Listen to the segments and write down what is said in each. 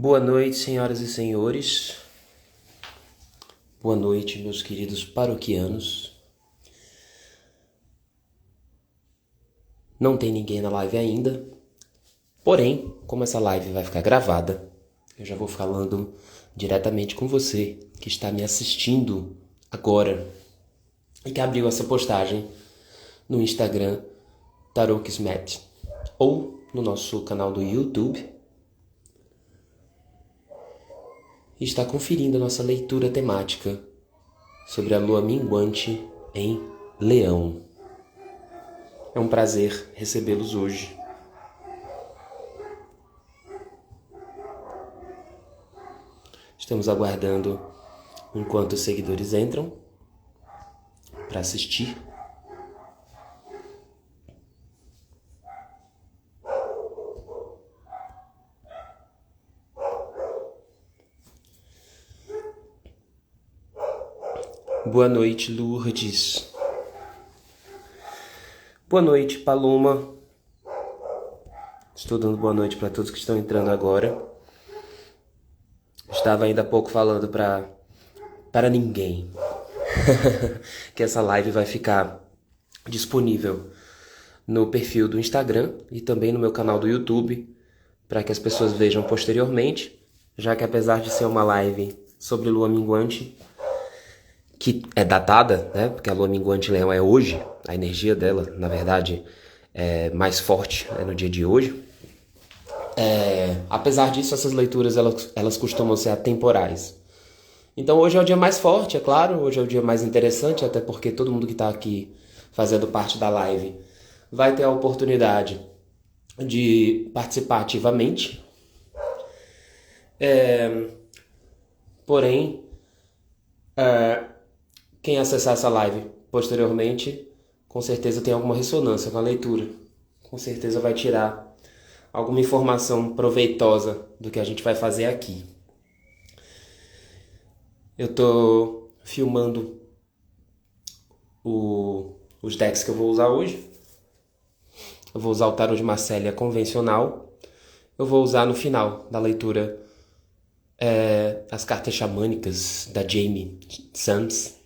Boa noite, senhoras e senhores. Boa noite, meus queridos paroquianos. Não tem ninguém na live ainda. Porém, como essa live vai ficar gravada, eu já vou falando diretamente com você que está me assistindo agora e que abriu essa postagem no Instagram Tarokismet ou no nosso canal do YouTube e está conferindo a nossa leitura temática sobre a lua minguante em Leão. É um prazer recebê-los hoje. Estamos aguardando enquanto os seguidores entram para assistir. Boa noite, Lourdes. Boa noite, Paloma. Estou dando boa noite para todos que estão entrando agora. Estava ainda há pouco falando para ninguém que essa live vai ficar disponível no perfil do Instagram e também no meu canal do YouTube para que as pessoas vejam posteriormente, já que apesar de ser uma live sobre lua minguante, que é datada, né? Porque a lua minguante Leão é hoje, a energia dela, na verdade, é mais forte, né, no dia de hoje. Apesar disso, essas leituras elas costumam ser atemporais. Então hoje é o dia mais forte, é claro, hoje é o dia mais interessante, até porque todo mundo que está aqui fazendo parte da live vai ter a oportunidade de participar ativamente. Porém, quem acessar essa live posteriormente, com certeza tem alguma ressonância com a leitura. Com certeza vai tirar alguma informação proveitosa do que a gente vai fazer aqui. Eu estou filmando os decks que eu vou usar hoje. Eu vou usar o tarô de Marcélia convencional. Eu vou usar no final da leitura as cartas xamânicas da Jamie Sams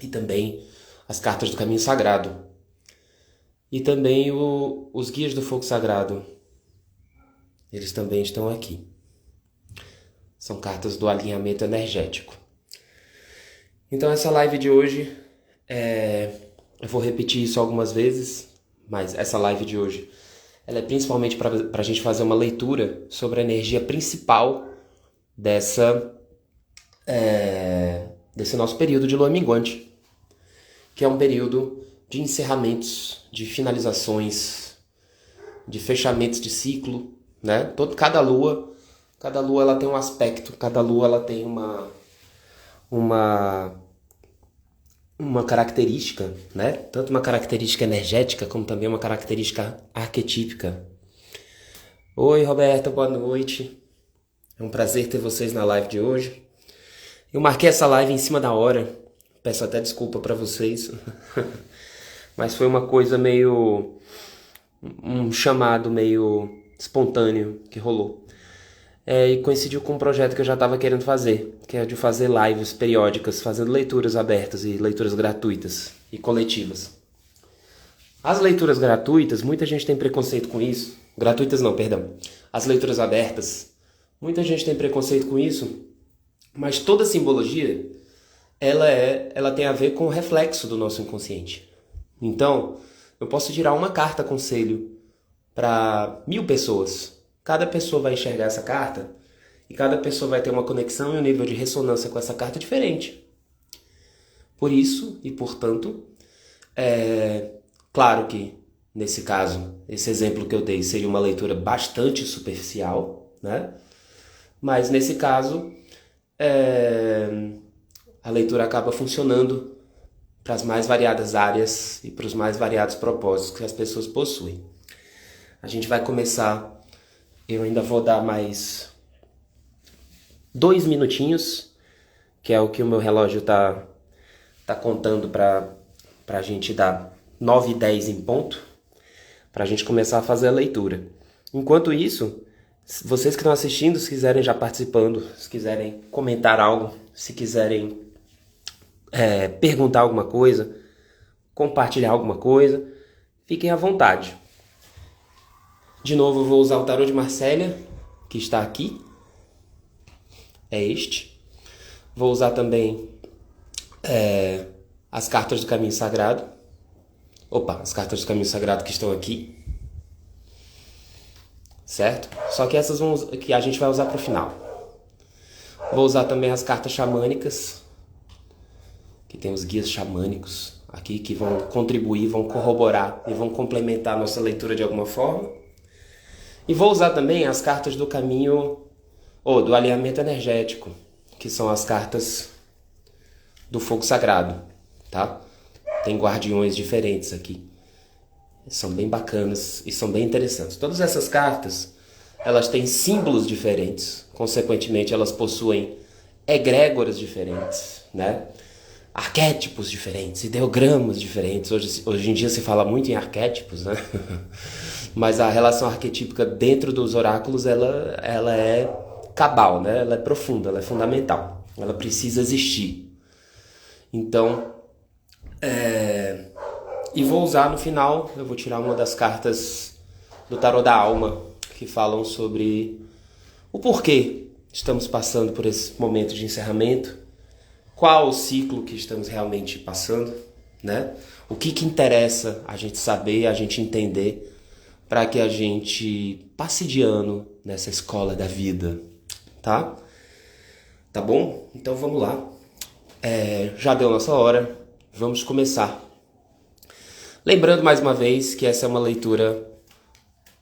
e também as cartas do Caminho Sagrado. E também os guias do fogo sagrado. Eles também estão aqui. São cartas do alinhamento energético. Então essa live de hoje, eu vou repetir isso algumas vezes, mas essa live de hoje ela é principalmente para a gente fazer uma leitura sobre a energia principal desse nosso período de lua minguante, que é um período de encerramentos, de finalizações, de fechamentos de ciclo, né? Cada lua ela tem um aspecto, cada lua ela tem uma característica, né? Tanto uma característica energética como também uma característica arquetípica. Oi, Roberta, boa noite. É um prazer ter vocês na live de hoje. Eu marquei essa live em cima da hora. Peço até desculpa para vocês. Mas foi uma coisa um chamado meio espontâneo que rolou. E coincidiu com um projeto que eu já estava querendo fazer, que é de fazer lives periódicas, fazendo leituras abertas e leituras gratuitas e coletivas. As leituras gratuitas, muita gente tem preconceito com isso. Gratuitas não, perdão. As leituras abertas, muita gente tem preconceito com isso, mas toda simbologia, ela tem a ver com o reflexo do nosso inconsciente. Então, eu posso tirar uma carta conselho para 1000 pessoas. Cada pessoa vai enxergar essa carta e cada pessoa vai ter uma conexão e um nível de ressonância com essa carta diferente. Por isso e portanto, claro que nesse caso, esse exemplo que eu dei seria uma leitura bastante superficial, né? Mas nesse caso, a leitura acaba funcionando para as mais variadas áreas e para os mais variados propósitos que as pessoas possuem. A gente vai começar, eu ainda vou dar mais 2 minutinhos, que é o que o meu relógio tá contando para a gente dar 9h10 em ponto, para a gente começar a fazer a leitura. Enquanto isso, Vocês que estão assistindo, se quiserem já participando, se quiserem comentar algo, se quiserem perguntar alguma coisa, compartilhar alguma coisa, fiquem à vontade. De novo, eu vou usar o tarô de Marsella, que está aqui. É este. Vou usar também as cartas do Caminho Sagrado. As cartas do Caminho Sagrado que estão aqui. Certo? Só que essas que a gente vai usar para o final. Vou usar também as cartas xamânicas, que tem os guias xamânicos aqui, que vão contribuir, vão corroborar e vão complementar a nossa leitura de alguma forma. E vou usar também as cartas do caminho, ou do alinhamento energético, que são as cartas do fogo sagrado, tá? Tem guardiões diferentes aqui. São bem bacanas e são bem interessantes. Todas essas cartas, elas têm símbolos diferentes. Consequentemente, elas possuem egrégoras diferentes, né? Arquétipos diferentes, ideogramas diferentes. Hoje em dia se fala muito em arquétipos, né? Mas a relação arquetípica dentro dos oráculos, ela é cabal, né? Ela é profunda, ela é fundamental. Ela precisa existir. Então, e vou usar no final, eu vou tirar uma das cartas do tarô da alma, que falam sobre o porquê estamos passando por esse momento de encerramento, qual o ciclo que estamos realmente passando, né? O que interessa a gente saber, a gente entender, para que a gente passe de ano nessa escola da vida, tá? Tá bom? Então vamos lá. Já deu nossa hora, vamos começar. Lembrando mais uma vez que essa é uma leitura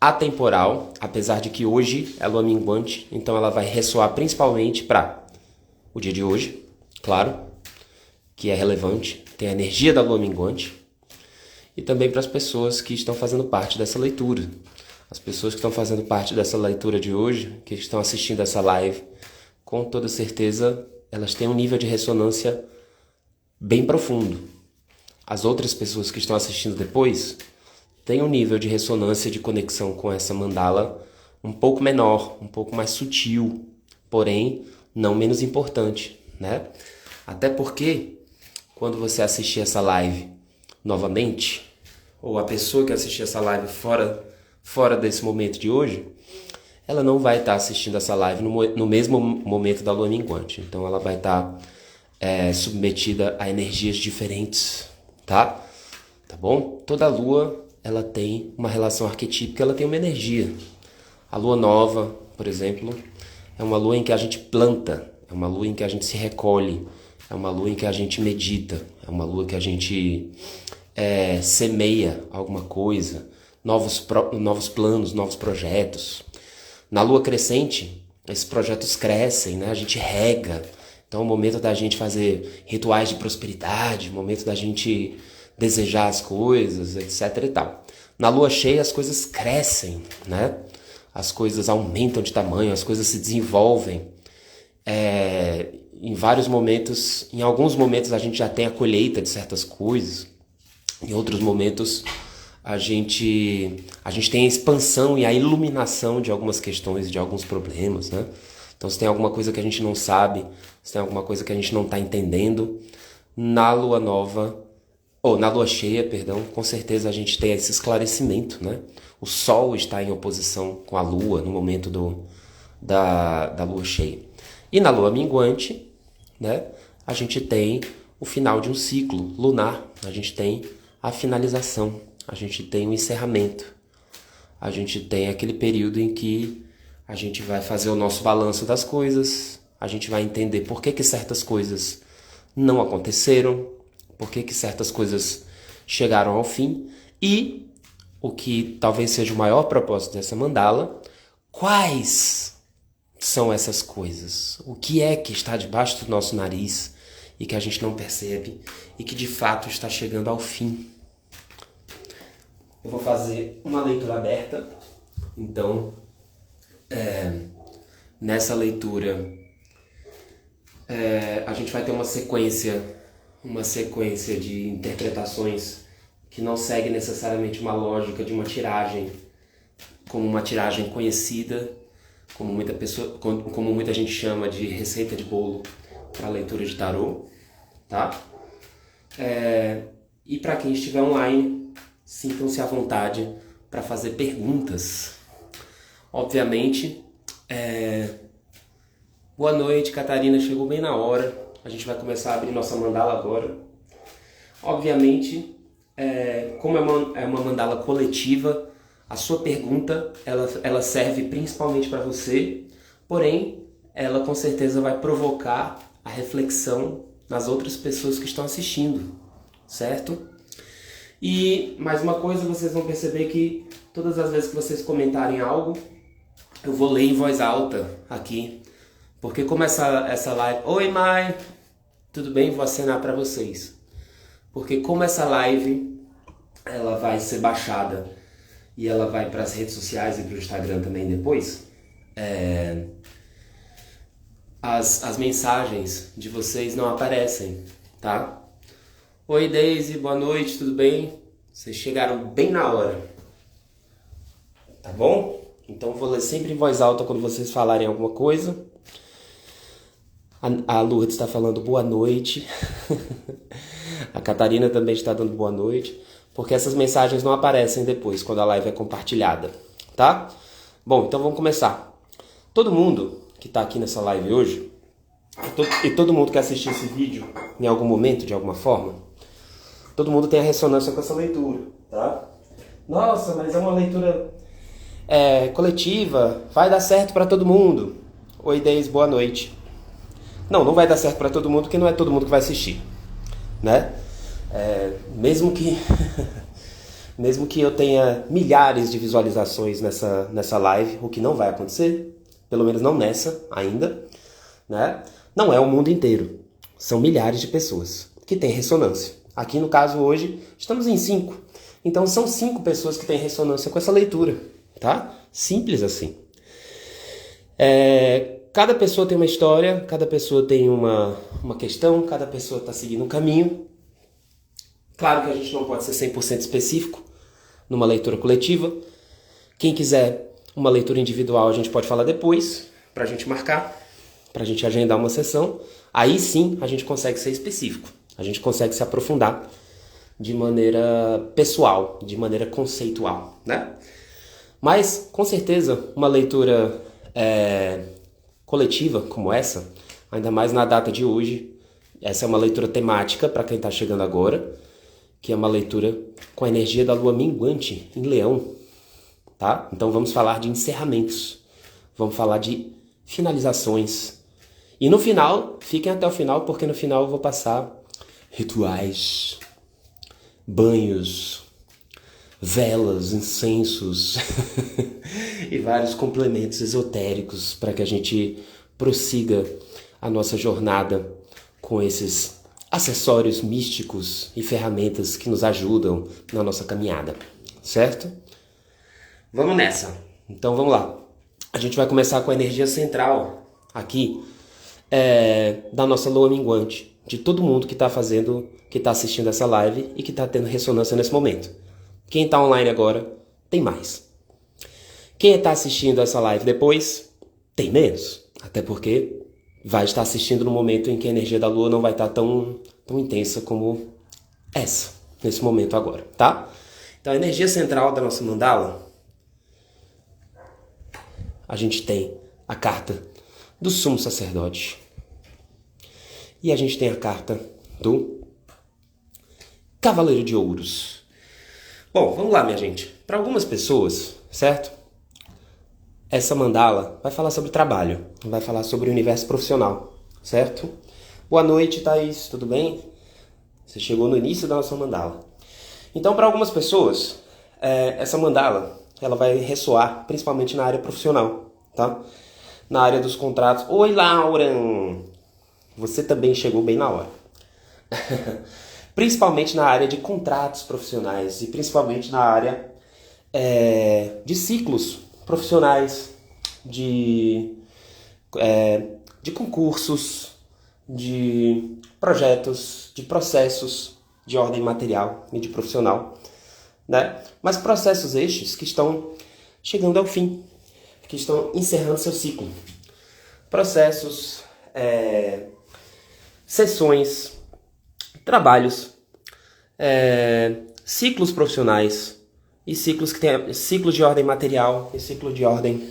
atemporal, apesar de que hoje é lua minguante, então ela vai ressoar principalmente para o dia de hoje, claro, que é relevante, tem a energia da lua minguante, e também para as pessoas que estão fazendo parte dessa leitura. As pessoas que estão fazendo parte dessa leitura de hoje, que estão assistindo essa live, com toda certeza elas têm um nível de ressonância bem profundo. As outras pessoas que estão assistindo depois têm um nível de ressonância, de conexão com essa mandala um pouco menor, um pouco mais sutil, porém não menos importante, né? Até porque quando você assistir essa live novamente, ou a pessoa que assistir essa live fora desse momento de hoje, ela não vai estar assistindo essa live no mesmo momento da lua minguante. Então ela vai estar submetida a energias diferentes, tá? Tá bom? Toda lua, ela tem uma relação arquetípica, ela tem uma energia. A lua nova, por exemplo, é uma lua em que a gente planta, é uma lua em que a gente se recolhe, é uma lua em que a gente medita, é uma lua que a gente semeia alguma coisa, novos planos, novos projetos. Na lua crescente, esses projetos crescem, né? A gente rega. Então é o momento da gente fazer rituais de prosperidade, o momento da gente desejar as coisas, etc e tal. Na lua cheia as coisas crescem, né? As coisas aumentam de tamanho, as coisas se desenvolvem. Em vários momentos, em alguns momentos a gente já tem a colheita de certas coisas, em outros momentos a gente tem a expansão e a iluminação de algumas questões, de alguns problemas, né? Então se tem alguma coisa que a gente não sabe, se tem alguma coisa que a gente não está entendendo, na lua nova, ou na lua cheia, perdão, com certeza a gente tem esse esclarecimento, né? O sol está em oposição com a lua no momento da lua cheia. E na lua minguante, né, a gente tem o final de um ciclo lunar, a gente tem a finalização, a gente tem o encerramento, a gente tem aquele período em que a gente vai fazer o nosso balanço das coisas, a gente vai entender por que certas coisas não aconteceram, por que certas coisas chegaram ao fim e, o que talvez seja o maior propósito dessa mandala, quais são essas coisas? O que é que está debaixo do nosso nariz e que a gente não percebe e que de fato está chegando ao fim? Eu vou fazer uma leitura aberta, então nessa leitura a gente vai ter uma sequência de interpretações que não segue necessariamente uma lógica de uma tiragem, como uma tiragem conhecida, como muita gente chama de receita de bolo para leitura de tarô, tá? E para quem estiver online, sintam-se à vontade para fazer perguntas. Obviamente, boa noite, Catarina, chegou bem na hora. A gente vai começar a abrir nossa mandala agora. Obviamente, como é uma mandala coletiva, a sua pergunta ela serve principalmente para você, porém, ela com certeza vai provocar a reflexão nas outras pessoas que estão assistindo, certo? E mais uma coisa, vocês vão perceber que todas as vezes que vocês comentarem algo, eu vou ler em voz alta aqui, porque como essa live... Oi, Mai! Tudo bem? Vou acenar para vocês. Porque como essa live ela vai ser baixada e ela vai para as redes sociais e para o Instagram também depois, as mensagens de vocês não aparecem, tá? Oi, Daisy, boa noite, tudo bem? Vocês chegaram bem na hora, tá bom? Então vou ler sempre em voz alta quando vocês falarem alguma coisa. A Lourdes está falando boa noite. A Catarina também está dando boa noite. Porque essas mensagens não aparecem depois, quando a live é compartilhada, tá? Bom, então vamos começar. Todo mundo que está aqui nessa live hoje, e todo mundo que assistiu esse vídeo em algum momento, de alguma forma, todo mundo tem a ressonância com essa leitura, tá? Nossa, mas é uma leitura coletiva, vai dar certo para todo mundo. Oi, Deis, boa noite. Não vai dar certo para todo mundo, porque não é todo mundo que vai assistir, né? Mesmo que eu tenha milhares de visualizações nessa live, o que não vai acontecer, pelo menos não nessa ainda, né? Não é o mundo inteiro, são milhares de pessoas que têm ressonância. Aqui no caso hoje estamos em 5, então são 5 pessoas que têm ressonância com essa leitura, tá? Simples assim. Cada pessoa tem uma história, cada pessoa tem uma questão, cada pessoa está seguindo um caminho. Claro que a gente não pode ser 100% específico numa leitura coletiva. Quem quiser uma leitura individual, a gente pode falar depois, para a gente marcar, para a gente agendar uma sessão. Aí sim a gente consegue ser específico, a gente consegue se aprofundar de maneira pessoal, de maneira conceitual, né? Mas, com certeza, uma leitura coletiva como essa, ainda mais na data de hoje, essa é uma leitura temática para quem está chegando agora, que é uma leitura com a energia da lua minguante em Leão, tá? Então vamos falar de encerramentos, vamos falar de finalizações. E no final, fiquem até o final, porque no final eu vou passar rituais, banhos, velas, incensos e vários complementos esotéricos para que a gente prossiga a nossa jornada com esses acessórios místicos e ferramentas que nos ajudam na nossa caminhada, certo? Vamos nessa. Então vamos lá. A gente vai começar com a energia central aqui da nossa lua minguante, de todo mundo que está assistindo essa live e que está tendo ressonância nesse momento. Quem está online agora tem mais. Quem está assistindo essa live depois tem menos, até porque vai estar assistindo no momento em que a energia da lua não vai estar tão intensa como essa, nesse momento agora, tá? Então a energia central da nossa mandala, a gente tem a carta do Sumo Sacerdote e a gente tem a carta do Cavaleiro de Ouros. Bom, vamos lá, minha gente. Para algumas pessoas, certo? Essa mandala vai falar sobre trabalho, vai falar sobre o universo profissional, certo? Boa noite, Thaís, tudo bem? Você chegou no início da nossa mandala. Então, para algumas pessoas, essa mandala ela vai ressoar principalmente na área profissional, tá? Na área dos contratos. Oi, Laura! Você também chegou bem na hora. Principalmente na área de contratos profissionais e principalmente na área de ciclos profissionais, de concursos, de projetos, de processos de ordem material e de profissional, né? Mas processos estes que estão chegando ao fim. que estão encerrando seu ciclo. Processos, sessões, trabalhos, ciclos profissionais e ciclos que têm ciclos de ordem material e ciclo de ordem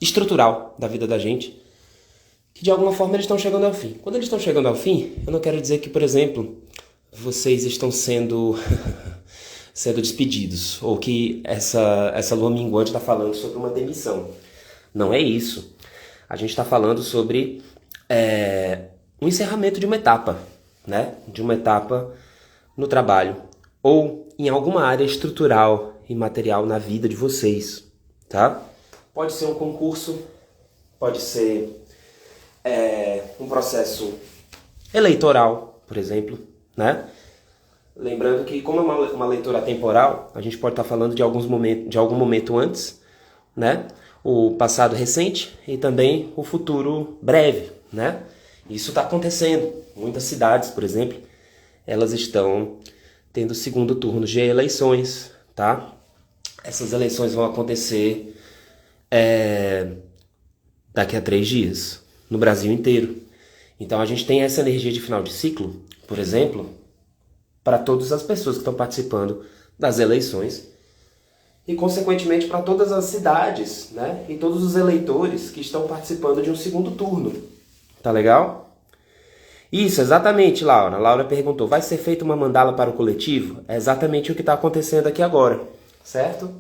estrutural da vida da gente, que de alguma forma eles estão chegando ao fim. Quando eles estão chegando ao fim, eu não quero dizer que, por exemplo, vocês estão sendo despedidos, ou que essa lua minguante está falando sobre uma demissão. Não é isso. A gente está falando sobre um encerramento de uma etapa, né? De uma etapa no trabalho, ou em alguma área estrutural e material na vida de vocês, tá? Pode ser um concurso, pode ser um processo eleitoral, por exemplo, né? Lembrando que, como é uma leitura atemporal, a gente pode estar falando de algum momento antes, né? O passado recente e também o futuro breve, né? Isso está acontecendo. Muitas cidades, por exemplo, elas estão tendo segundo turno de eleições, tá? Essas eleições vão acontecer daqui a 3 dias, no Brasil inteiro. Então a gente tem essa energia de final de ciclo, por exemplo, para todas as pessoas que estão participando das eleições e, consequentemente, para todas as cidades, né? E todos os eleitores que estão participando de um segundo turno. Tá legal? Isso, exatamente, Laura. Laura perguntou, vai ser feita uma mandala para o coletivo? É exatamente o que está acontecendo aqui agora, certo?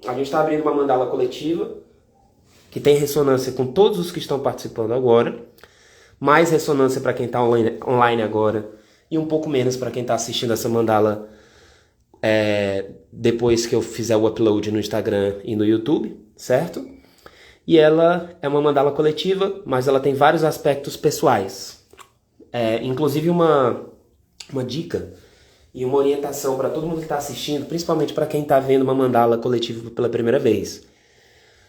A gente está abrindo uma mandala coletiva que tem ressonância com todos os que estão participando agora, mais ressonância para quem está online agora e um pouco menos para quem está assistindo essa mandala depois que eu fizer o upload no Instagram e no YouTube, certo? E ela é uma mandala coletiva, mas ela tem vários aspectos pessoais. Inclusive uma dica e uma orientação para todo mundo que está assistindo, principalmente para quem está vendo uma mandala coletiva pela primeira vez.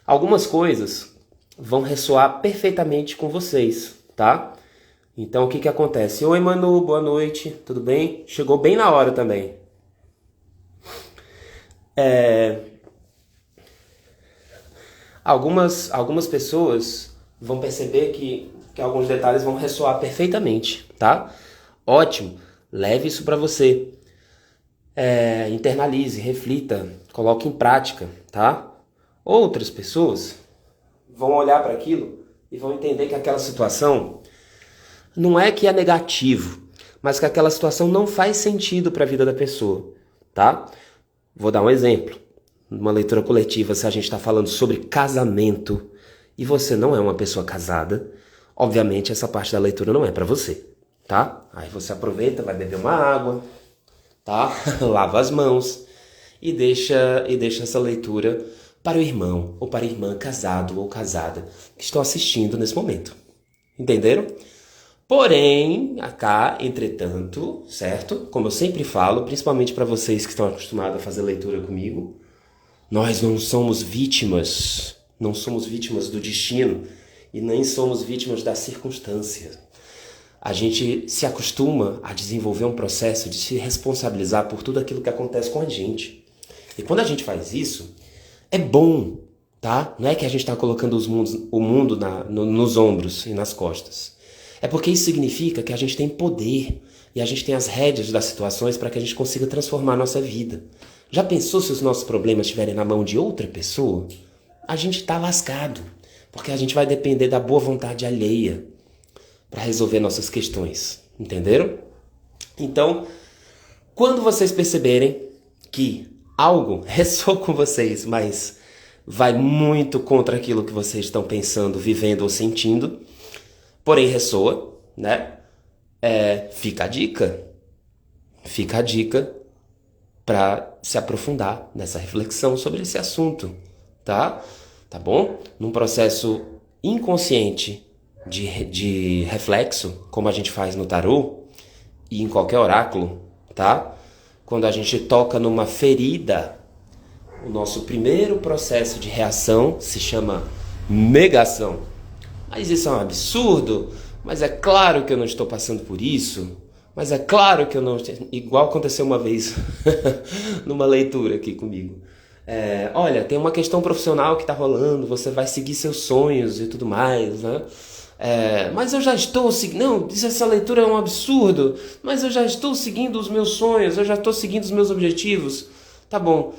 Algumas coisas vão ressoar perfeitamente com vocês, tá? Então, o que acontece? Oi, Manu, boa noite, tudo bem? Chegou bem na hora também. Algumas pessoas vão perceber que alguns detalhes vão ressoar perfeitamente, tá? Ótimo, leve isso para você. Internalize, reflita, coloque em prática, tá? Outras pessoas vão olhar para aquilo e vão entender que aquela situação não é que é negativo, mas que aquela situação não faz sentido para a vida da pessoa, tá? Vou dar um exemplo. Numa leitura coletiva, se a gente está falando sobre casamento e você não é uma pessoa casada, obviamente essa parte da leitura não é para você, tá? Aí você aproveita, vai beber uma água, tá? Lava as mãos e deixa essa leitura para o irmão ou para a irmã casado ou casada que estão assistindo nesse momento. Entenderam? Porém, entretanto, certo? Como eu sempre falo, principalmente para vocês que estão acostumados a fazer leitura comigo, nós não somos vítimas do destino e nem somos vítimas da circunstância. A gente se acostuma a desenvolver um processo de se responsabilizar por tudo aquilo que acontece com a gente. E quando a gente faz isso, é bom, tá? Não é que a gente está colocando o mundo nos ombros e nas costas. É porque isso significa que a gente tem poder e a gente tem as rédeas das situações para que a gente consiga transformar a nossa vida. Já pensou se os nossos problemas estiverem na mão de outra pessoa? A gente está lascado, porque a gente vai depender da boa vontade alheia para resolver nossas questões. Entenderam? Então, quando vocês perceberem que algo ressoa com vocês, mas vai muito contra aquilo que vocês estão pensando, vivendo ou sentindo, porém ressoa, né? Fica a dica. Fica a dica para se aprofundar nessa reflexão sobre esse assunto, tá? Tá bom? Num processo inconsciente de reflexo, como a gente faz no tarô e em qualquer oráculo, tá? Quando a gente toca numa ferida, o nosso primeiro processo de reação se chama negação. Mas isso é um absurdo, mas é claro que eu não estou passando por isso, mas é claro que eu não... Igual aconteceu uma vez numa leitura aqui comigo. Olha, tem uma questão profissional que tá rolando, você vai seguir seus sonhos e tudo mais, né? Mas eu já estou seguindo. Não, essa leitura é um absurdo. Mas eu já estou seguindo os meus sonhos, eu já estou seguindo os meus objetivos. Tá bom.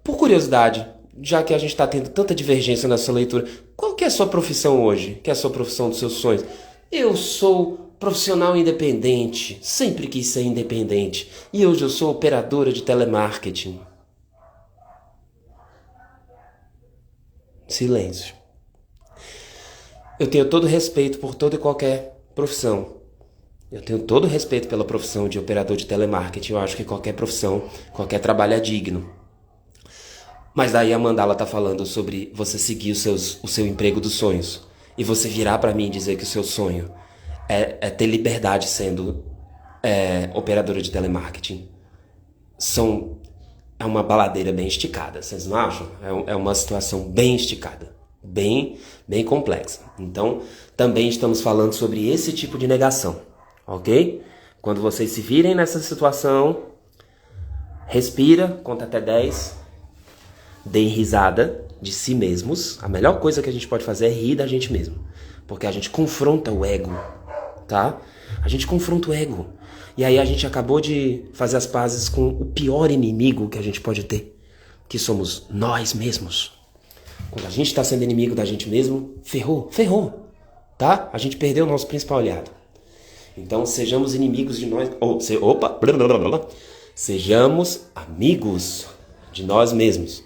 Por curiosidade, já que a gente está tendo tanta divergência nessa leitura, qual que é a sua profissão hoje? Que é a sua profissão dos seus sonhos? Eu sou profissional independente, sempre quis ser independente. E hoje eu sou operadora de telemarketing. Silêncio. Eu tenho todo respeito por toda e qualquer profissão. Eu tenho todo respeito pela profissão de operador de telemarketing. Eu acho que qualquer profissão, qualquer trabalho é digno. Mas daí a Mandala tá falando sobre você seguir o seu emprego dos sonhos. E você virar pra mim e dizer que o seu sonho é ter liberdade sendo operadora de telemarketing. É uma baladeira bem esticada, vocês não acham? É uma situação bem esticada, bem complexa. Então, também estamos falando sobre esse tipo de negação, ok? Quando vocês se virem nessa situação, respira, conta até 10, deem risada de si mesmos. A melhor coisa que a gente pode fazer é rir da gente mesmo, porque a gente confronta o ego, tá? A gente confronta o ego. E aí a gente acabou de fazer as pazes com o pior inimigo que a gente pode ter, que somos nós mesmos. Quando a gente está sendo inimigo da gente mesmo, ferrou, tá? A gente perdeu o nosso principal aliado. Então sejamos inimigos de nós... Sejamos amigos de nós mesmos.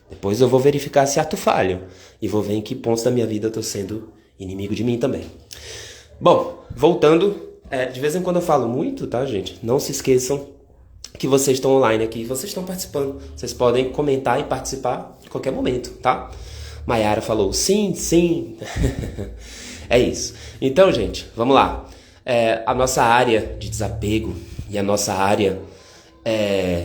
Depois eu vou verificar se ato falho e vou ver em que pontos da minha vida eu estou sendo inimigo de mim também. Bom, voltando... de vez em quando eu falo muito, tá, gente? Não se esqueçam que vocês estão online aqui, vocês estão participando. Vocês podem comentar e participar de qualquer momento, tá? Maiara falou sim. É isso. Então, gente, vamos lá. A nossa área de desapego e a nossa área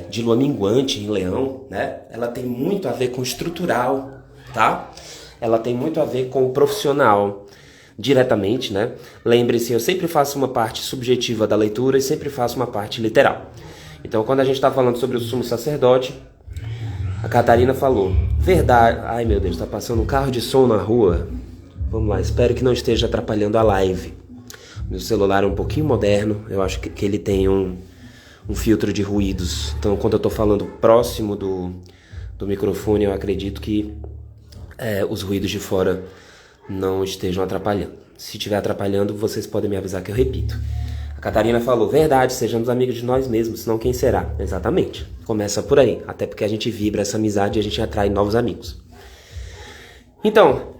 de lua minguante em Leão, né? Ela tem muito a ver com o estrutural, tá? Ela tem muito a ver com o profissional. Diretamente, né? Lembre-se, eu sempre faço uma parte subjetiva da leitura e sempre faço uma parte literal. Então, quando a gente está falando sobre o sumo sacerdote, a Catarina falou, verdade... Ai, meu Deus, tá passando um carro de som na rua. Vamos lá, espero que não esteja atrapalhando a live. Meu celular é um pouquinho moderno, eu acho que ele tem um filtro de ruídos. Então, quando eu tô falando próximo do microfone, eu acredito que os ruídos de fora não estejam atrapalhando. Se estiver atrapalhando, vocês podem me avisar que eu repito. A Catarina falou, verdade, sejamos amigos de nós mesmos, senão quem será? Exatamente. Começa por aí, até porque a gente vibra essa amizade e a gente atrai novos amigos. Então,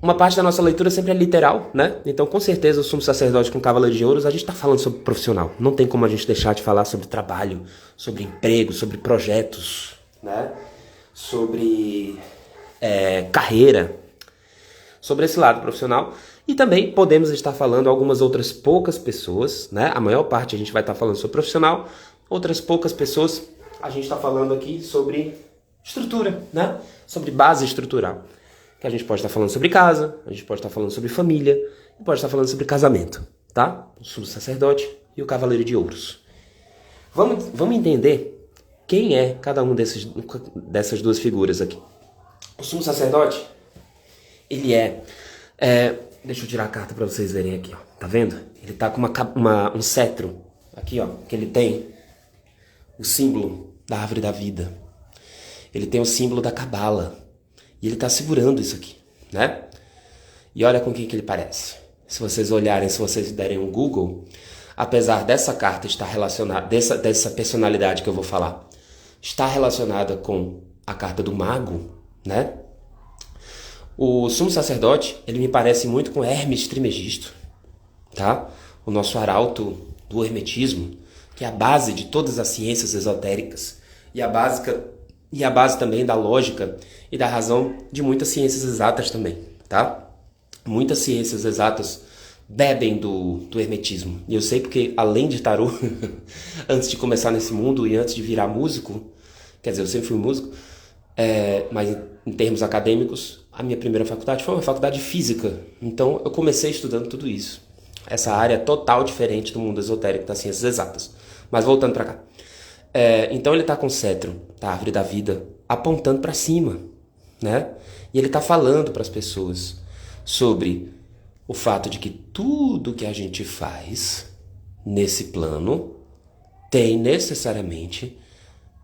uma parte da nossa leitura sempre é literal, né? Então, com certeza, o sumo sacerdote com o cavaleiro de ouros, a gente está falando sobre profissional. Não tem como a gente deixar de falar sobre trabalho, sobre emprego, sobre projetos, né? Sobre carreira, sobre esse lado profissional. E também podemos estar falando algumas outras poucas pessoas, né? A maior parte a gente vai estar falando sobre profissional, outras poucas pessoas a gente está falando aqui sobre estrutura, né? Sobre base estrutural. Que a gente pode estar falando sobre casa, a gente pode estar falando sobre família, e pode estar falando sobre casamento, tá? O sumo sacerdote e o cavaleiro de ouros. Vamos entender quem é cada um dessas duas figuras aqui. O sumo sacerdote, ele deixa eu tirar a carta para vocês verem aqui, ó. Tá vendo? Ele tá com um cetro aqui, ó, que ele tem o símbolo da árvore da vida. Ele tem o símbolo da cabala. E ele tá segurando isso aqui, né? E olha com quem que ele parece. Se vocês olharem, se vocês derem um Google, apesar dessa carta estar relacionada, dessa personalidade que eu vou falar, está relacionada com a carta do mago, né? O sumo sacerdote, ele me parece muito com Hermes Trismegisto, tá? O nosso arauto do hermetismo, que é a base de todas as ciências esotéricas e a base também da lógica e da razão de muitas ciências exatas também, tá? Muitas ciências exatas bebem do hermetismo. E eu sei porque, além de tarô, antes de começar nesse mundo e antes de virar músico, quer dizer, eu sempre fui músico, mas em termos acadêmicos, a minha primeira faculdade foi uma faculdade de física. Então, eu comecei estudando tudo isso. Essa área é total diferente do mundo esotérico das ciências exatas. Mas voltando para cá. Então ele está com o cetro da árvore da vida apontando para cima, né? E ele está falando para as pessoas sobre o fato de que tudo que a gente faz nesse plano tem necessariamente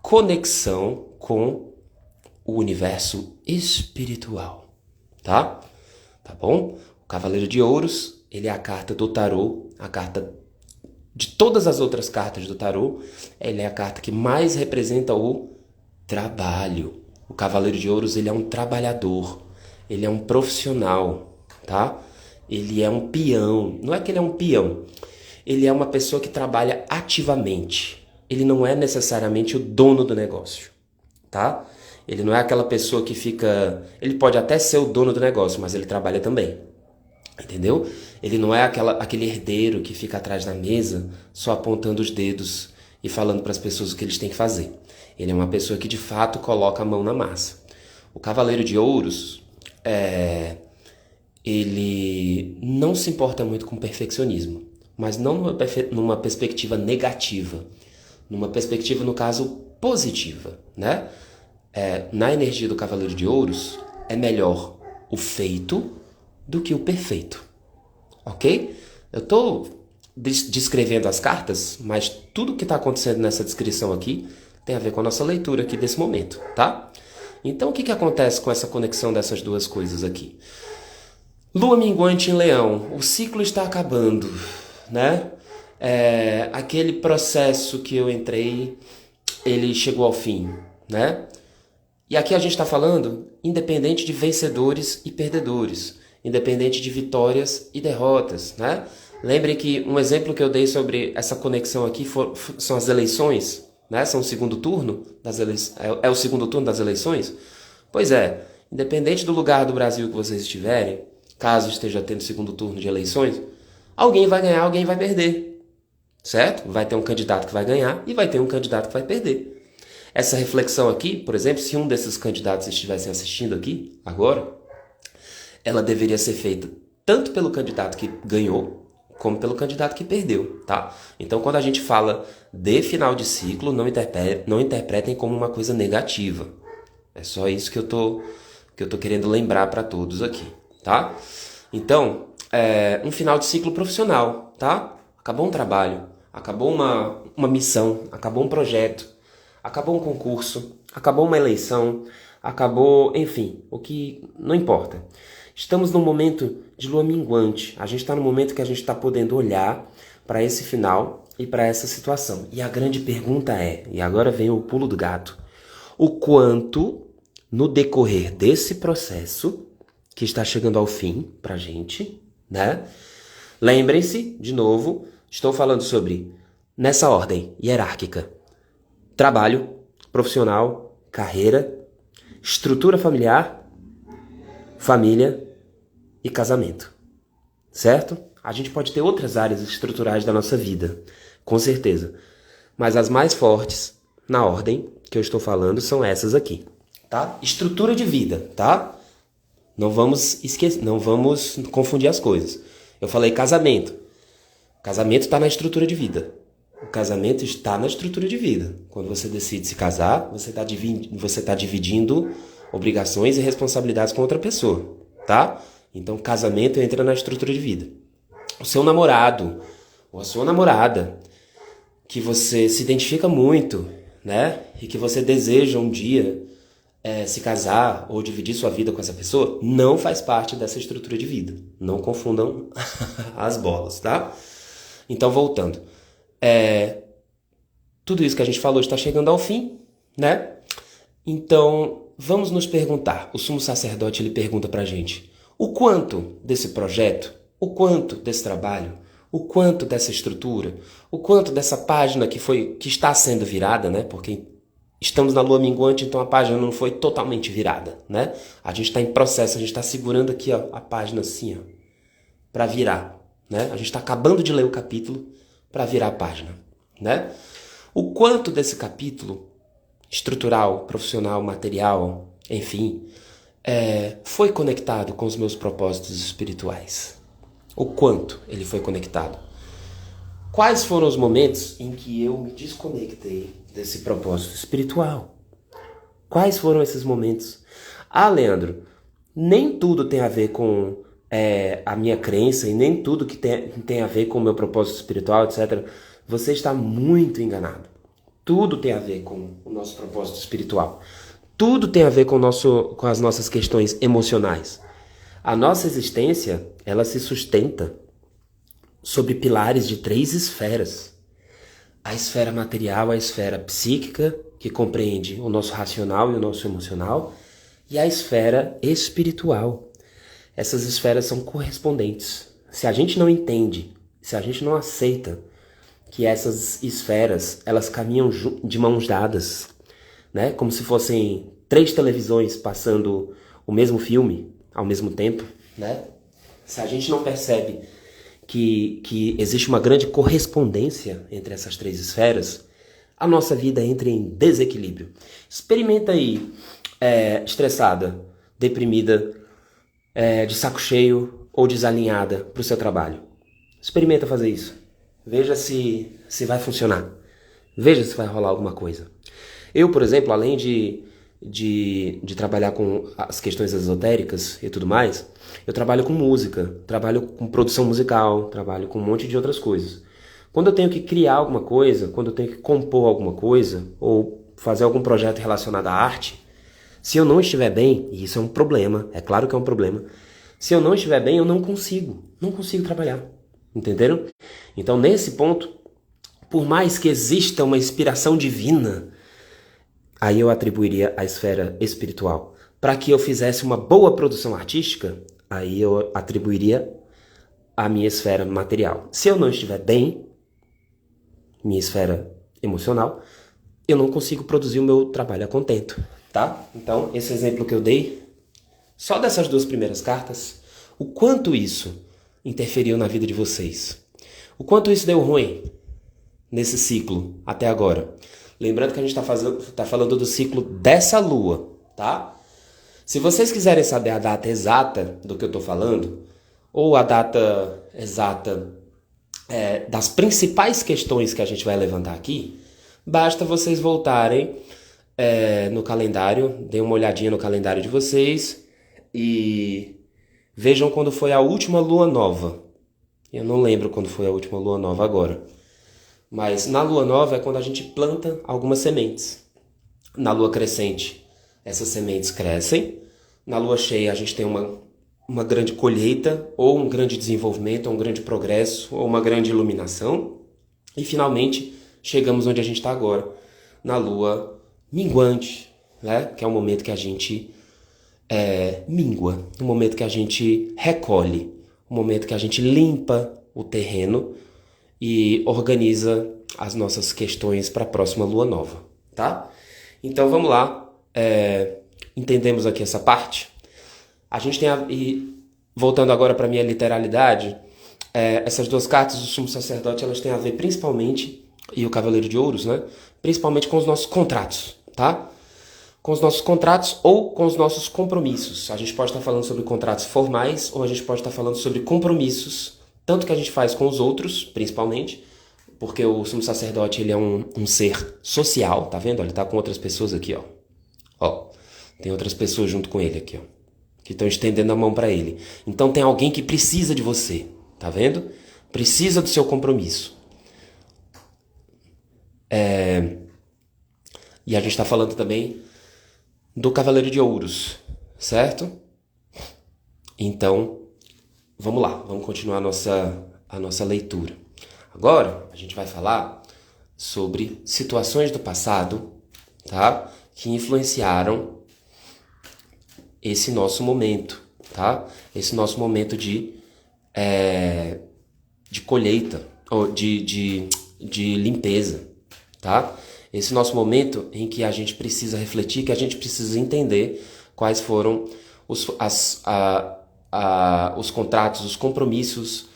conexão com o universo espiritual, tá? Tá bom? O Cavaleiro de Ouros, ele é a carta do tarô, a carta de todas as outras cartas do tarô, ele é a carta que mais representa o trabalho. O Cavaleiro de Ouros, ele é um trabalhador, ele é um profissional, tá? Ele é um peão. Não é que ele é um peão, ele é uma pessoa que trabalha ativamente. Ele não é necessariamente o dono do negócio, tá? Ele não é aquela pessoa que fica... Ele pode até ser o dono do negócio, mas ele trabalha também. Entendeu? Ele não é aquele herdeiro que fica atrás da mesa só apontando os dedos e falando para as pessoas o que eles têm que fazer. Ele é uma pessoa que de fato coloca a mão na massa. O Cavaleiro de Ouros, ele não se importa muito com perfeccionismo, mas não numa perspectiva negativa, numa perspectiva, no caso, positiva, né? Na energia do Cavaleiro de Ouros, é melhor o feito do que o perfeito, ok? Eu estou descrevendo as cartas, mas tudo que está acontecendo nessa descrição aqui tem a ver com a nossa leitura aqui desse momento, tá? Então, o que acontece com essa conexão dessas duas coisas aqui? Lua minguante em Leão, o ciclo está acabando, né? Aquele processo que eu entrei, ele chegou ao fim, né? E aqui a gente está falando independente de vencedores e perdedores, independente de vitórias e derrotas, né? Lembrem que um exemplo que eu dei sobre essa conexão aqui são as eleições, né? São o segundo turno das é o segundo turno das eleições? Pois é, independente do lugar do Brasil que vocês estiverem, caso esteja tendo segundo turno de eleições, alguém vai ganhar, alguém vai perder, certo? Vai ter um candidato que vai ganhar e vai ter um candidato que vai perder. Essa reflexão aqui, por exemplo, se um desses candidatos estivessem assistindo aqui agora, ela deveria ser feita tanto pelo candidato que ganhou, como pelo candidato que perdeu, tá? Então, quando a gente fala de final de ciclo, não interpretem como uma coisa negativa. É só isso que eu tô querendo lembrar para todos aqui, tá? Então, um final de ciclo profissional, tá? Acabou um trabalho, acabou uma missão, acabou um projeto, acabou um concurso, acabou uma eleição, acabou, enfim, o que não importa. Estamos num momento de lua minguante. A gente está no momento que a gente está podendo olhar para esse final e para essa situação. E a grande pergunta e agora vem o pulo do gato, o quanto no decorrer desse processo que está chegando ao fim para a gente, né? Lembrem-se, de novo, estou falando sobre, nessa ordem hierárquica, trabalho, profissional, carreira, estrutura familiar, família e casamento, certo? A gente pode ter outras áreas estruturais da nossa vida, com certeza, mas as mais fortes, na ordem que eu estou falando, são essas aqui, tá? Estrutura de vida, tá? Não vamos esquecer, não vamos confundir as coisas. Eu falei casamento. Casamento está na estrutura de vida. O casamento está na estrutura de vida. Quando você decide se casar, você está dividindo obrigações e responsabilidades com outra pessoa, tá? Então, casamento entra na estrutura de vida. O seu namorado ou a sua namorada, que você se identifica muito, né? E que você deseja um dia se casar ou dividir sua vida com essa pessoa, não faz parte dessa estrutura de vida. Não confundam as bolas, tá? Então, voltando. Tudo isso que a gente falou está chegando ao fim, né? Então, vamos nos perguntar. O sumo sacerdote, ele pergunta pra gente: o quanto desse projeto, o quanto desse trabalho, o quanto dessa estrutura, o quanto dessa página que está sendo virada, né? Porque estamos na lua minguante, então a página não foi totalmente virada, né? A gente está em processo, a gente está segurando aqui, ó, a página assim, ó, para virar, né? A gente está acabando de ler o capítulo para virar a página, né? O quanto desse capítulo estrutural, profissional, material, enfim, foi conectado com os meus propósitos espirituais? O quanto ele foi conectado? Quais foram os momentos em que eu me desconectei desse propósito espiritual? Quais foram esses momentos? Ah, Leandro, nem tudo tem a ver com a minha crença e nem tudo que tem a ver com o meu propósito espiritual, etc. Você está muito enganado. Tudo tem a ver com o nosso propósito espiritual. Tudo tem a ver com as nossas questões emocionais. A nossa existência, ela se sustenta sobre pilares de 3 esferas. A esfera material, a esfera psíquica, que compreende o nosso racional e o nosso emocional, e a esfera espiritual. Essas esferas são correspondentes. Se a gente não entende, se a gente não aceita que essas esferas, elas caminham de mãos dadas, né? Como se fossem 3 televisões passando o mesmo filme ao mesmo tempo, né? Se a gente não percebe que existe uma grande correspondência entre essas 3 esferas, a nossa vida entra em desequilíbrio. Experimenta aí, estressada, deprimida, de saco cheio ou desalinhada para o seu trabalho. Experimenta fazer isso. Veja se vai funcionar. Veja se vai rolar alguma coisa. Eu, por exemplo, além de trabalhar com as questões esotéricas e tudo mais, eu trabalho com música, trabalho com produção musical, trabalho com um monte de outras coisas. Quando eu tenho que criar alguma coisa, quando eu tenho que compor alguma coisa, ou fazer algum projeto relacionado à arte, se eu não estiver bem, e isso é um problema, é claro que é um problema, se eu não estiver bem, eu não consigo trabalhar, entenderam? Então, nesse ponto, por mais que exista uma inspiração divina, aí eu atribuiria a esfera espiritual. Para que eu fizesse uma boa produção artística, aí eu atribuiria a minha esfera material. Se eu não estiver bem, minha esfera emocional, eu não consigo produzir o meu trabalho a contento, tá? Então, esse exemplo que eu dei, só dessas 2 primeiras cartas, o quanto isso interferiu na vida de vocês. O quanto isso deu ruim nesse ciclo até agora. Lembrando que a gente tá falando do ciclo dessa lua, tá? Se vocês quiserem saber a data exata do que eu tô falando, ou a data exata das principais questões que a gente vai levantar aqui, basta vocês voltarem no calendário, deem uma olhadinha no calendário de vocês e vejam quando foi a última lua nova. Eu não lembro quando foi a última lua nova agora. Mas na lua nova é quando a gente planta algumas sementes. Na lua crescente, essas sementes crescem. Na lua cheia, a gente tem uma grande colheita, ou um grande desenvolvimento, ou um grande progresso, ou uma grande iluminação. E finalmente, chegamos onde a gente está agora, na lua minguante, né? Que é o momento que a gente mingua, o momento que a gente recolhe, o momento que a gente limpa o terreno e organiza as nossas questões para a próxima lua nova, tá? Então vamos lá, entendemos aqui essa parte. A gente tem e voltando agora para a minha literalidade, essas 2 cartas do Sumo Sacerdote, elas têm a ver principalmente, e o Cavaleiro de Ouros, né? Principalmente com os nossos contratos, tá? Com os nossos contratos ou com os nossos compromissos. A gente pode estar falando sobre contratos formais ou a gente pode estar falando sobre compromissos, tanto que a gente faz com os outros, principalmente, porque o Sumo Sacerdote ele é um ser social, tá vendo? Ele tá com outras pessoas aqui, ó. Ó, tem outras pessoas junto com ele aqui, ó, que estão estendendo a mão para ele. Então tem alguém que precisa de você, tá vendo? Precisa do seu compromisso. E a gente está falando também do Cavaleiro de Ouros, certo? Então, vamos lá, vamos continuar a nossa leitura. Agora, a gente vai falar sobre situações do passado, tá? Que influenciaram esse nosso momento, tá? Esse nosso momento de colheita, ou de limpeza, tá? Esse nosso momento em que a gente precisa refletir, que a gente precisa entender quais foram os contratos, os compromissos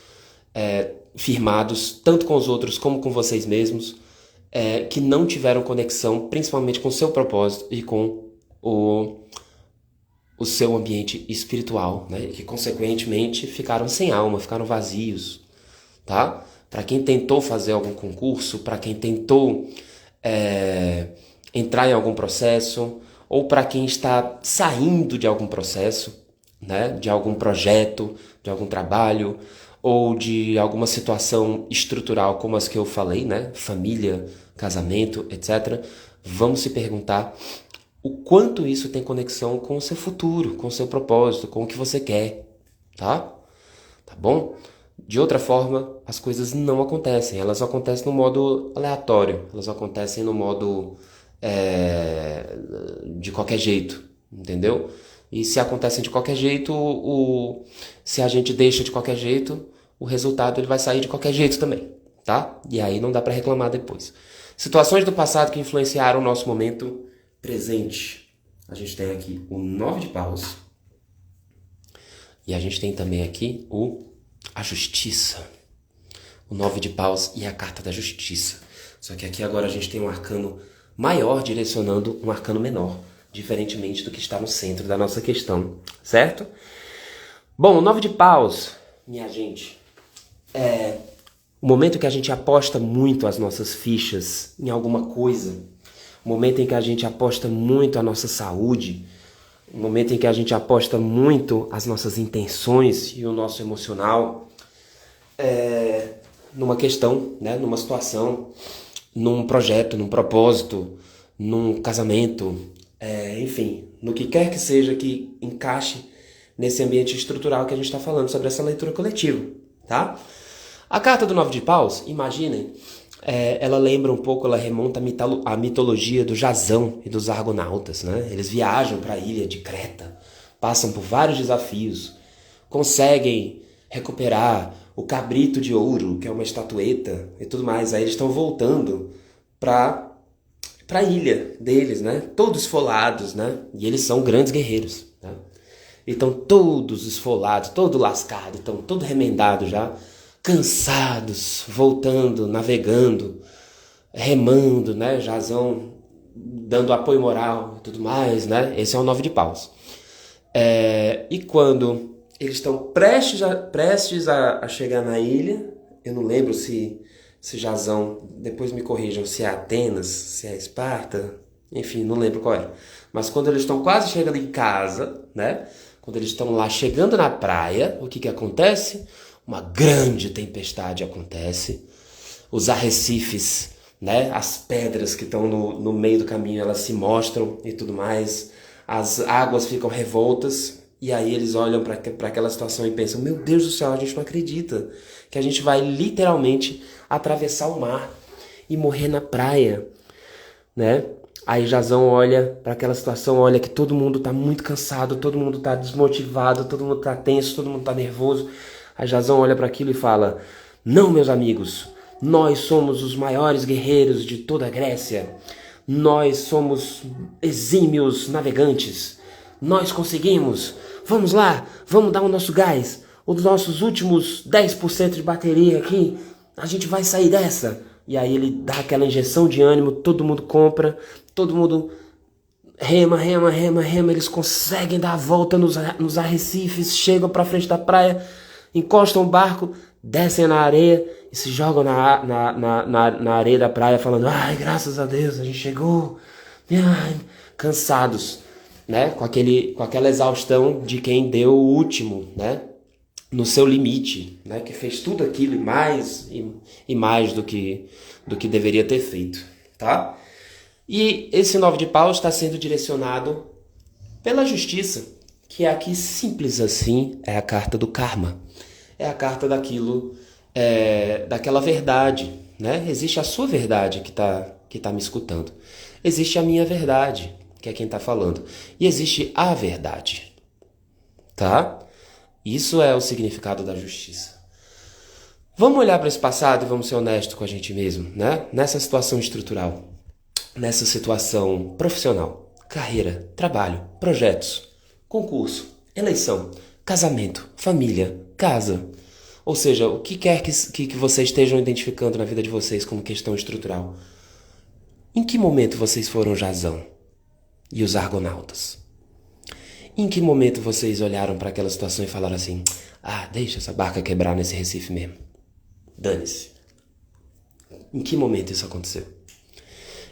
firmados, tanto com os outros como com vocês mesmos, que não tiveram conexão, principalmente com o seu propósito e com o seu ambiente espiritual, né? Que consequentemente ficaram sem alma, ficaram vazios, tá? para quem tentou fazer algum concurso, para quem tentou entrar em algum processo, ou para quem está saindo de algum processo, né, de algum projeto, de algum trabalho, ou de alguma situação estrutural como as que eu falei, né, família, casamento, etc. Vamos se perguntar o quanto isso tem conexão com o seu futuro, com o seu propósito, com o que você quer, tá? Tá bom? De outra forma, as coisas não acontecem. Elas acontecem no modo aleatório. Elas acontecem no modo de qualquer jeito, entendeu? E se acontecem de qualquer jeito, se a gente deixa de qualquer jeito, o resultado ele vai sair de qualquer jeito também, tá? E aí não dá para reclamar depois. Situações do passado que influenciaram o nosso momento presente. A gente tem aqui o 9 de paus. E a gente tem também aqui a justiça. O 9 de paus e a carta da justiça. Só que aqui agora a gente tem um arcano maior direcionando um arcano menor, diferentemente do que está no centro da nossa questão, certo? Bom, o 9 de paus, minha gente, é o momento que a gente aposta muito as nossas fichas em alguma coisa, o momento em que a gente aposta muito a nossa saúde, o momento em que a gente aposta muito as nossas intenções e o nosso emocional numa questão, né, numa situação, num projeto, num propósito, num casamento, enfim, no que quer que seja que encaixe nesse ambiente estrutural que a gente está falando sobre essa leitura coletiva, tá? A carta do 9 de paus, imaginem, ela lembra um pouco, ela remonta à mitologia do Jasão e dos Argonautas, né? Eles viajam para a ilha de Creta, passam por vários desafios, conseguem recuperar o cabrito de ouro, que é uma estatueta e tudo mais. Aí eles estão voltando para a ilha deles, né? Todos esfolados, né? E eles são grandes guerreiros, né? E estão todos esfolados, todo lascado, estão todo remendado já, cansados, voltando, navegando, remando, né? Jasão dando apoio moral e tudo mais, né? Esse é o 9 de paus. E quando eles estão prestes a chegar na ilha, eu não lembro se Jasão, depois me corrijam, se é Atenas, se é Esparta, enfim, não lembro qual era. Mas quando eles estão quase chegando em casa, né? Quando eles estão lá chegando na praia, o que acontece? Uma grande tempestade acontece. Os arrecifes, né? As pedras que estão no meio do caminho, elas se mostram e tudo mais. As águas ficam revoltas. E aí eles olham para aquela situação e pensam, meu Deus do céu, a gente não acredita que a gente vai literalmente atravessar o mar e morrer na praia, né? Aí Jasão olha para aquela situação, olha que todo mundo está muito cansado, todo mundo está desmotivado, todo mundo está tenso, todo mundo está nervoso. Aí Jasão olha para aquilo e fala, não, meus amigos, nós somos os maiores guerreiros de toda a Grécia, nós somos exímios navegantes, nós conseguimos, vamos lá, vamos dar o nosso gás, os nossos últimos 10% de bateria aqui, a gente vai sair dessa. E aí ele dá aquela injeção de ânimo, todo mundo compra, todo mundo rema, eles conseguem dar a volta nos arrecifes, chegam pra frente da praia, encostam o barco, descem na areia e se jogam na areia da praia falando, ai, graças a Deus, a gente chegou, ai, cansados, né? Com aquela exaustão de quem deu o último, né? No seu limite, né? Que fez tudo aquilo e mais do que deveria ter feito, tá? E esse 9 de paus está sendo direcionado pela justiça, que é aqui simples assim, é a carta do karma, é a carta daquela verdade, né? Existe a sua verdade que tá me escutando, existe a minha verdade, que é quem está falando, e existe a verdade, tá? Isso é o significado da justiça. Vamos olhar para esse passado e vamos ser honestos com a gente mesmo, né? Nessa situação estrutural, nessa situação profissional, carreira, trabalho, projetos, concurso, eleição, casamento, família, casa. Ou seja, o que quer que vocês estejam identificando na vida de vocês como questão estrutural. Em que momento vocês foram Jasão e os Argonautas? Em que momento vocês olharam para aquela situação e falaram assim, ah, deixa essa barca quebrar nesse Recife mesmo. Dane-se. Em que momento isso aconteceu?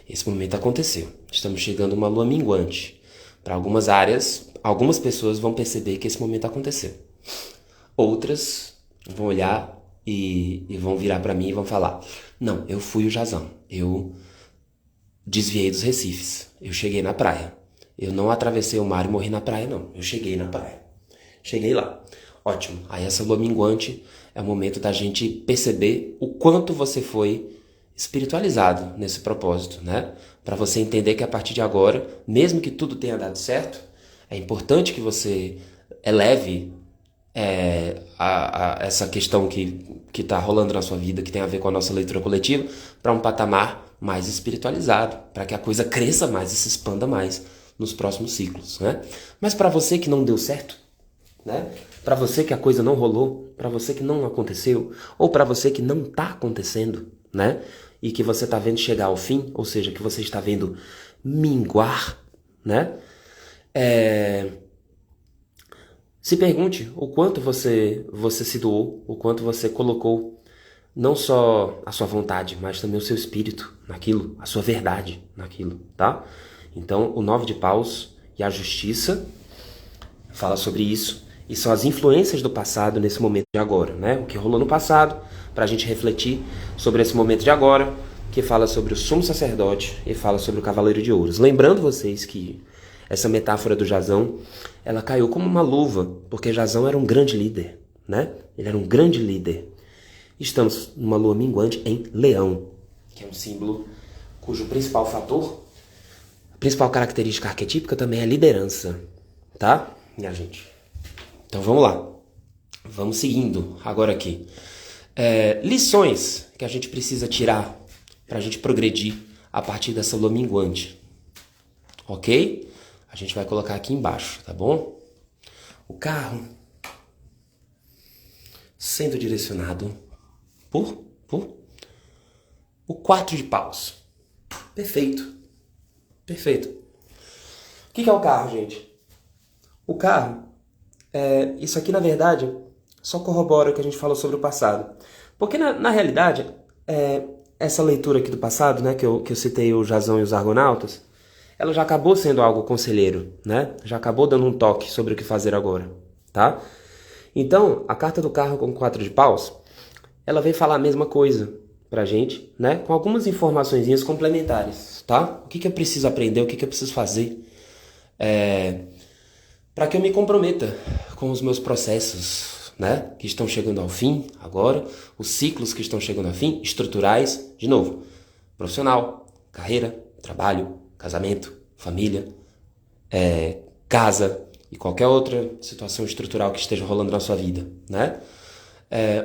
Esse momento aconteceu. Estamos chegando a uma lua minguante. Para algumas áreas, algumas pessoas vão perceber que esse momento aconteceu. Outras vão olhar e vão virar para mim e vão falar: não, eu fui o Jazão. Eu desviei dos recifes. Eu cheguei na praia. Eu não atravessei o mar e morri na praia, não. Eu cheguei na praia. Cheguei lá. Ótimo. Aí essa lua minguante é o momento da gente perceber o quanto você foi espiritualizado nesse propósito, né? Para você entender que a partir de agora, mesmo que tudo tenha dado certo, é importante que você eleve essa questão que está rolando na sua vida, que tem a ver com a nossa leitura coletiva, para um patamar mais espiritualizado, para que a coisa cresça mais e se expanda mais nos próximos ciclos, né? Mas para você que não deu certo, né? Para você que a coisa não rolou, para você que não aconteceu, ou para você que não está acontecendo, né? E que você está vendo chegar ao fim, ou seja, que você está vendo minguar, né? Se pergunte o quanto você se doou, o quanto você colocou não só a sua vontade, mas também o seu espírito naquilo, a sua verdade naquilo, tá? Então, o 9 de paus e a justiça fala sobre isso, e são as influências do passado nesse momento de agora, né? O que rolou no passado, para a gente refletir sobre esse momento de agora, que fala sobre o sumo sacerdote e fala sobre o cavaleiro de ouros. Lembrando vocês que essa metáfora do Jazão, ela caiu como uma luva, porque Jazão era um grande líder, né? Ele era um grande líder. Estamos numa lua minguante em Leão, que é um símbolo cujo principal fator, a principal característica arquetípica também é a liderança, tá, minha gente? Então vamos lá, vamos seguindo agora aqui. Lições que a gente precisa tirar para a gente progredir a partir dessa lua minguante, ok? A gente vai colocar aqui embaixo, tá bom? O carro sendo direcionado por o 4 de paus. Perfeito. Perfeito. O que é o carro, gente? O carro, isso aqui na verdade só corrobora o que a gente falou sobre o passado. Porque na realidade, essa leitura aqui do passado, né, que eu citei o Jazão e os Argonautas, ela já acabou sendo algo conselheiro, né? Já acabou dando um toque sobre o que fazer agora, tá? Então, a carta do carro com 4 de paus, ela vem falar a mesma coisa pra gente, né? Com algumas informaçõezinhas complementares, tá? O que eu preciso aprender, o que eu preciso fazer para que eu me comprometa com os meus processos, né? Que estão chegando ao fim agora, os ciclos que estão chegando ao fim, estruturais, de novo, profissional, carreira, trabalho, casamento, família, casa e qualquer outra situação estrutural que esteja rolando na sua vida, né?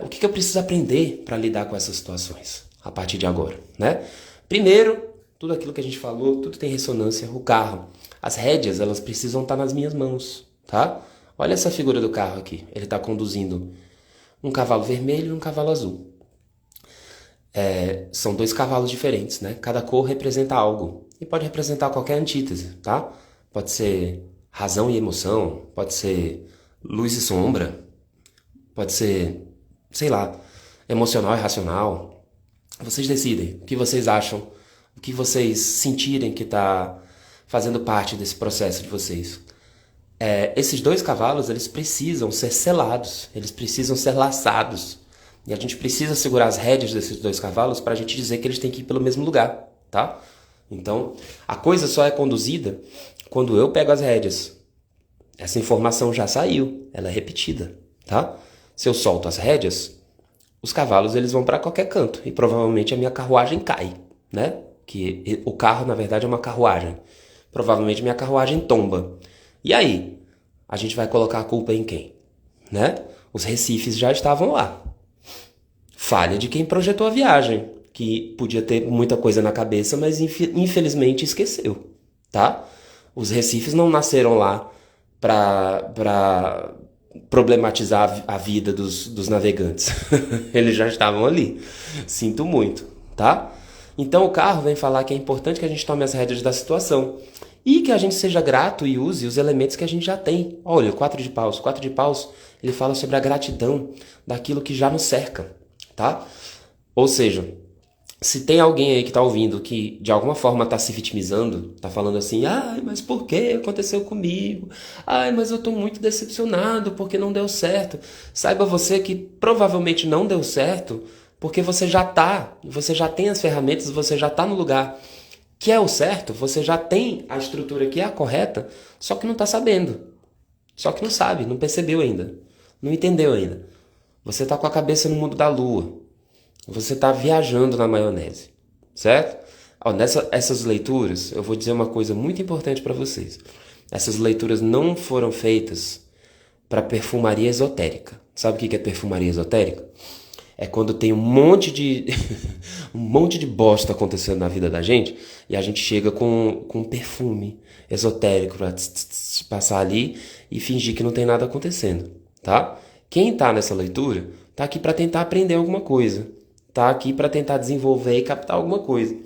O que eu preciso aprender para lidar com essas situações a partir de agora, né? Primeiro, tudo aquilo que a gente falou, tudo tem ressonância. O carro, as rédeas, elas precisam estar nas minhas mãos, tá? Olha essa figura do carro aqui. Ele está conduzindo um cavalo vermelho e um cavalo azul. São 2 cavalos diferentes, né? Cada cor representa algo. E pode representar qualquer antítese, tá? Pode ser razão e emoção, pode ser luz e sombra, pode ser, sei lá, emocional e racional. Vocês decidem o que vocês acham, o que vocês sentirem que está fazendo parte desse processo de vocês. Esses 2 cavalos, eles precisam ser selados, eles precisam ser laçados. E a gente precisa segurar as rédeas desses 2 cavalos para a gente dizer que eles têm que ir pelo mesmo lugar, tá? Então, a coisa só é conduzida quando eu pego as rédeas. Essa informação já saiu, ela é repetida, tá? Se eu solto as rédeas, os cavalos eles vão para qualquer canto e provavelmente a minha carruagem cai, né? Que o carro, na verdade, é uma carruagem. Provavelmente minha carruagem tomba. E aí? A gente vai colocar a culpa em quem? Né? Os recifes já estavam lá. Falha de quem projetou a viagem, que podia ter muita coisa na cabeça, mas infelizmente esqueceu, tá? Os recifes não nasceram lá para problematizar a vida dos navegantes. Eles já estavam ali. Sinto muito, tá? Então o carro vem falar que é importante que a gente tome as rédeas da situação e que a gente seja grato e use os elementos que a gente já tem. Olha, o 4 de paus. O 4 de paus, ele fala sobre a gratidão daquilo que já nos cerca, tá? Ou seja, Se tem alguém aí que tá ouvindo que de alguma forma tá se vitimizando, tá falando assim, ai, mas por que aconteceu comigo? Ai, mas eu tô muito decepcionado porque não deu certo. Saiba você que provavelmente não deu certo porque você já tem as ferramentas, você já tá no lugar que é o certo, você já tem a estrutura que é a correta, só que não tá sabendo. Só que não sabe, não percebeu ainda, não entendeu ainda. Você tá com a cabeça no mundo da lua. Você está viajando na maionese, certo? Ó, essas leituras, eu vou dizer uma coisa muito importante para vocês. Essas leituras não foram feitas para perfumaria esotérica. Sabe o que é perfumaria esotérica? É quando tem um monte de um monte de bosta acontecendo na vida da gente e a gente chega com um perfume esotérico para passar ali e fingir que não tem nada acontecendo, tá? Quem está nessa leitura está aqui para tentar aprender alguma coisa. Tá aqui para tentar desenvolver e captar alguma coisa.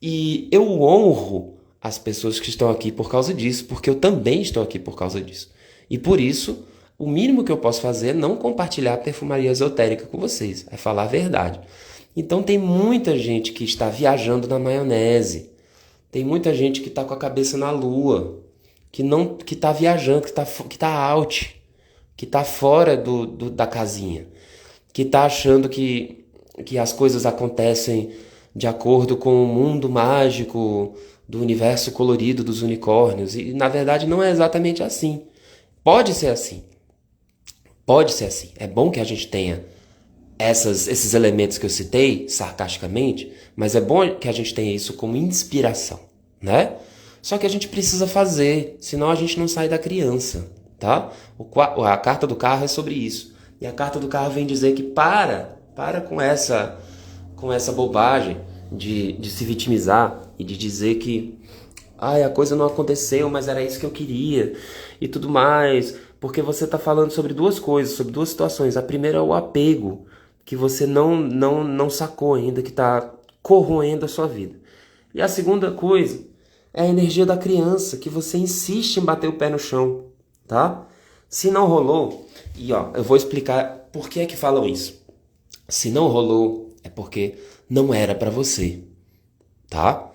E eu honro as pessoas que estão aqui por causa disso, porque eu também estou aqui por causa disso. E por isso, o mínimo que eu posso fazer é não compartilhar a perfumaria esotérica com vocês, é falar a verdade. Então tem muita gente que está viajando na maionese. Tem muita gente que está com a cabeça na lua, que está viajando, que tá out, que está fora da casinha, que está achando que as coisas acontecem de acordo com o mundo mágico do universo colorido dos unicórnios. E na verdade não é exatamente assim. Pode ser assim. Pode ser assim. É bom que a gente tenha esses elementos que eu citei, sarcasticamente, mas é bom que a gente tenha isso como inspiração, né? Só que a gente precisa fazer, senão a gente não sai da criança, tá? A carta do carro é sobre isso. E a carta do carro vem dizer que para com essa bobagem de se vitimizar e de dizer que ai, a coisa não aconteceu, mas era isso que eu queria e tudo mais, porque você está falando sobre duas coisas, sobre duas situações. A primeira é o apego, que você não sacou ainda, que está corroendo a sua vida. E a segunda coisa é a energia da criança, que você insiste em bater o pé no chão, tá? Se não rolou, e ó, eu vou explicar por que é que falam isso. Se não rolou, é porque não era pra você, tá?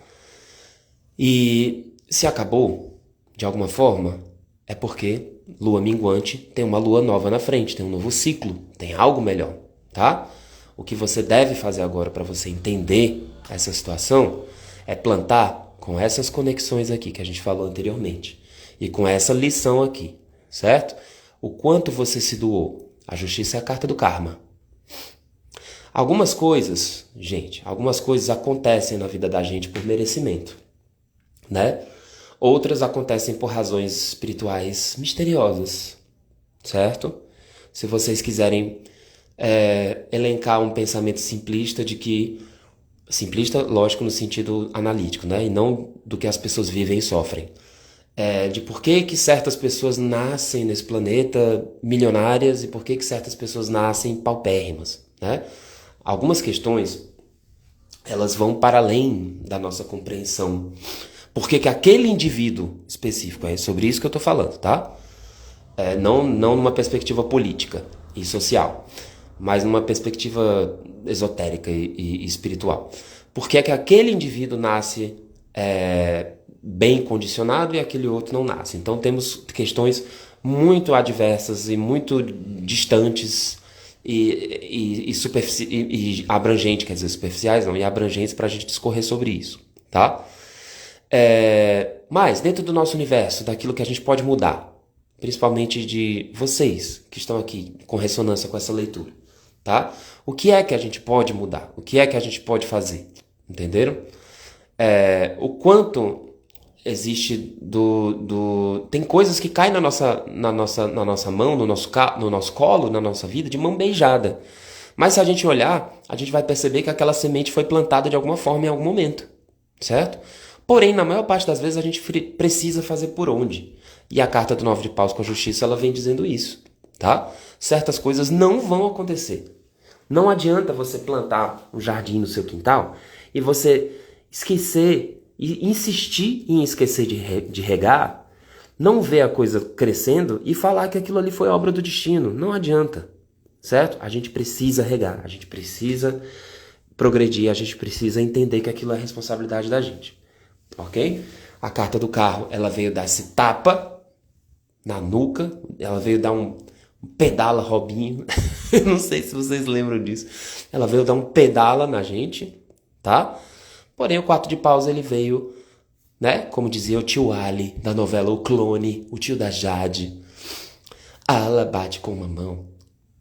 E se acabou, de alguma forma, é porque lua minguante tem uma lua nova na frente, tem um novo ciclo, tem algo melhor, tá? O que você deve fazer agora para você entender essa situação é plantar com essas conexões aqui que a gente falou anteriormente e com essa lição aqui, certo? O quanto você se doou. A justiça é a carta do karma. Algumas coisas acontecem na vida da gente por merecimento, né? Outras acontecem por razões espirituais misteriosas, certo? Se vocês quiserem elencar um pensamento simplista de que... Simplista, lógico, no sentido analítico, né? E não do que as pessoas vivem e sofrem. De por que certas pessoas nascem nesse planeta milionárias e por que certas pessoas nascem paupérrimas, né? Algumas questões, elas vão para além da nossa compreensão. Por que aquele indivíduo específico, é sobre isso que eu estou falando, tá? Não numa perspectiva política e social, mas numa perspectiva esotérica e espiritual. Por que aquele indivíduo nasce bem condicionado e aquele outro não nasce? Então temos questões muito adversas e muito distantes e abrangentes, quer dizer, superficiais não, e abrangentes para a gente discorrer sobre isso, tá? Mas dentro do nosso universo, daquilo que a gente pode mudar, principalmente de vocês que estão aqui com ressonância com essa leitura, tá? O que é que a gente pode mudar? O que é que a gente pode fazer? Entenderam? O quanto existe tem coisas que caem na nossa mão, no nosso colo, na nossa vida, de mão beijada. Mas se a gente olhar, a gente vai perceber que aquela semente foi plantada de alguma forma em algum momento, certo? Porém, na maior parte das vezes, a gente precisa fazer por onde. E a carta do 9 de paus com a justiça, ela vem dizendo isso, tá? Certas coisas não vão acontecer. Não adianta você plantar um jardim no seu quintal e você esquecer e insistir em esquecer de regar, não ver a coisa crescendo e falar que aquilo ali foi obra do destino. Não adianta, certo? A gente precisa regar, a gente precisa progredir, a gente precisa entender que aquilo é responsabilidade da gente, ok? A carta do carro, ela veio dar esse tapa na nuca, ela veio dar um pedala Robinho, não sei se vocês lembram disso, ela veio dar um pedala na gente, tá? Porém, o 4 de paus, ele veio, né, como dizia o tio Ali, da novela O Clone, o tio da Jade, a ala bate com uma mão,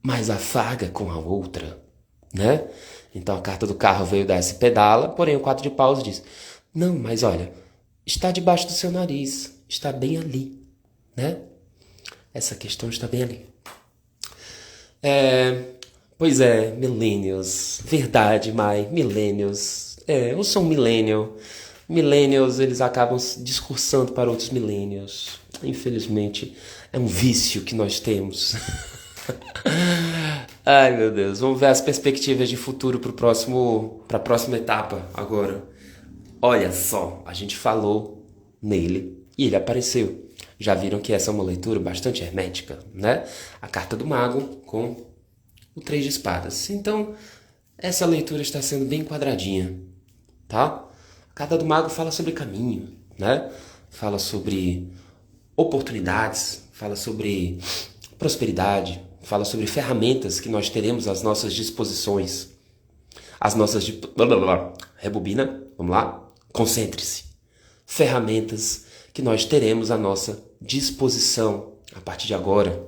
mas afaga com a outra, né? Então a carta do carro veio dar esse pedala, porém o 4 de paus diz, não, mas olha, está debaixo do seu nariz, está bem ali, né? Essa questão está bem ali. Pois é, millennials, verdade, Mai, millennials, eu sou um millennial. Millennials, eles acabam discursando para outros millennials. Infelizmente, é um vício que nós temos. Ai, meu Deus. Vamos ver as perspectivas de futuro para a próxima etapa agora. Olha só, a gente falou nele e ele apareceu. Já viram que essa é uma leitura bastante hermética, né? A carta do mago com o 3 de espadas. Então, essa leitura está sendo bem quadradinha, tá? A carta do mago fala sobre caminho, né? Fala sobre oportunidades, fala sobre prosperidade, fala sobre ferramentas que nós teremos às nossas disposições. Rebobina, vamos lá? Concentre-se. Ferramentas que nós teremos à nossa disposição a partir de agora.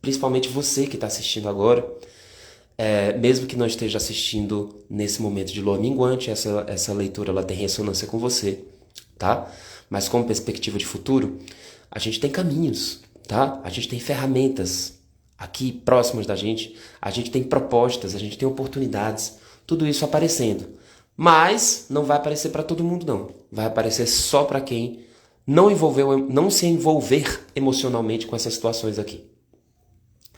Principalmente você que está assistindo agora. Mesmo que não esteja assistindo nesse momento de lua minguante, essa leitura ela tem ressonância com você, tá? Mas como perspectiva de futuro, a gente tem caminhos, tá? A gente tem ferramentas aqui próximas da gente, a gente tem propostas, a gente tem oportunidades, tudo isso aparecendo. Mas não vai aparecer para todo mundo, não. Vai aparecer só para quem não se envolver emocionalmente com essas situações aqui,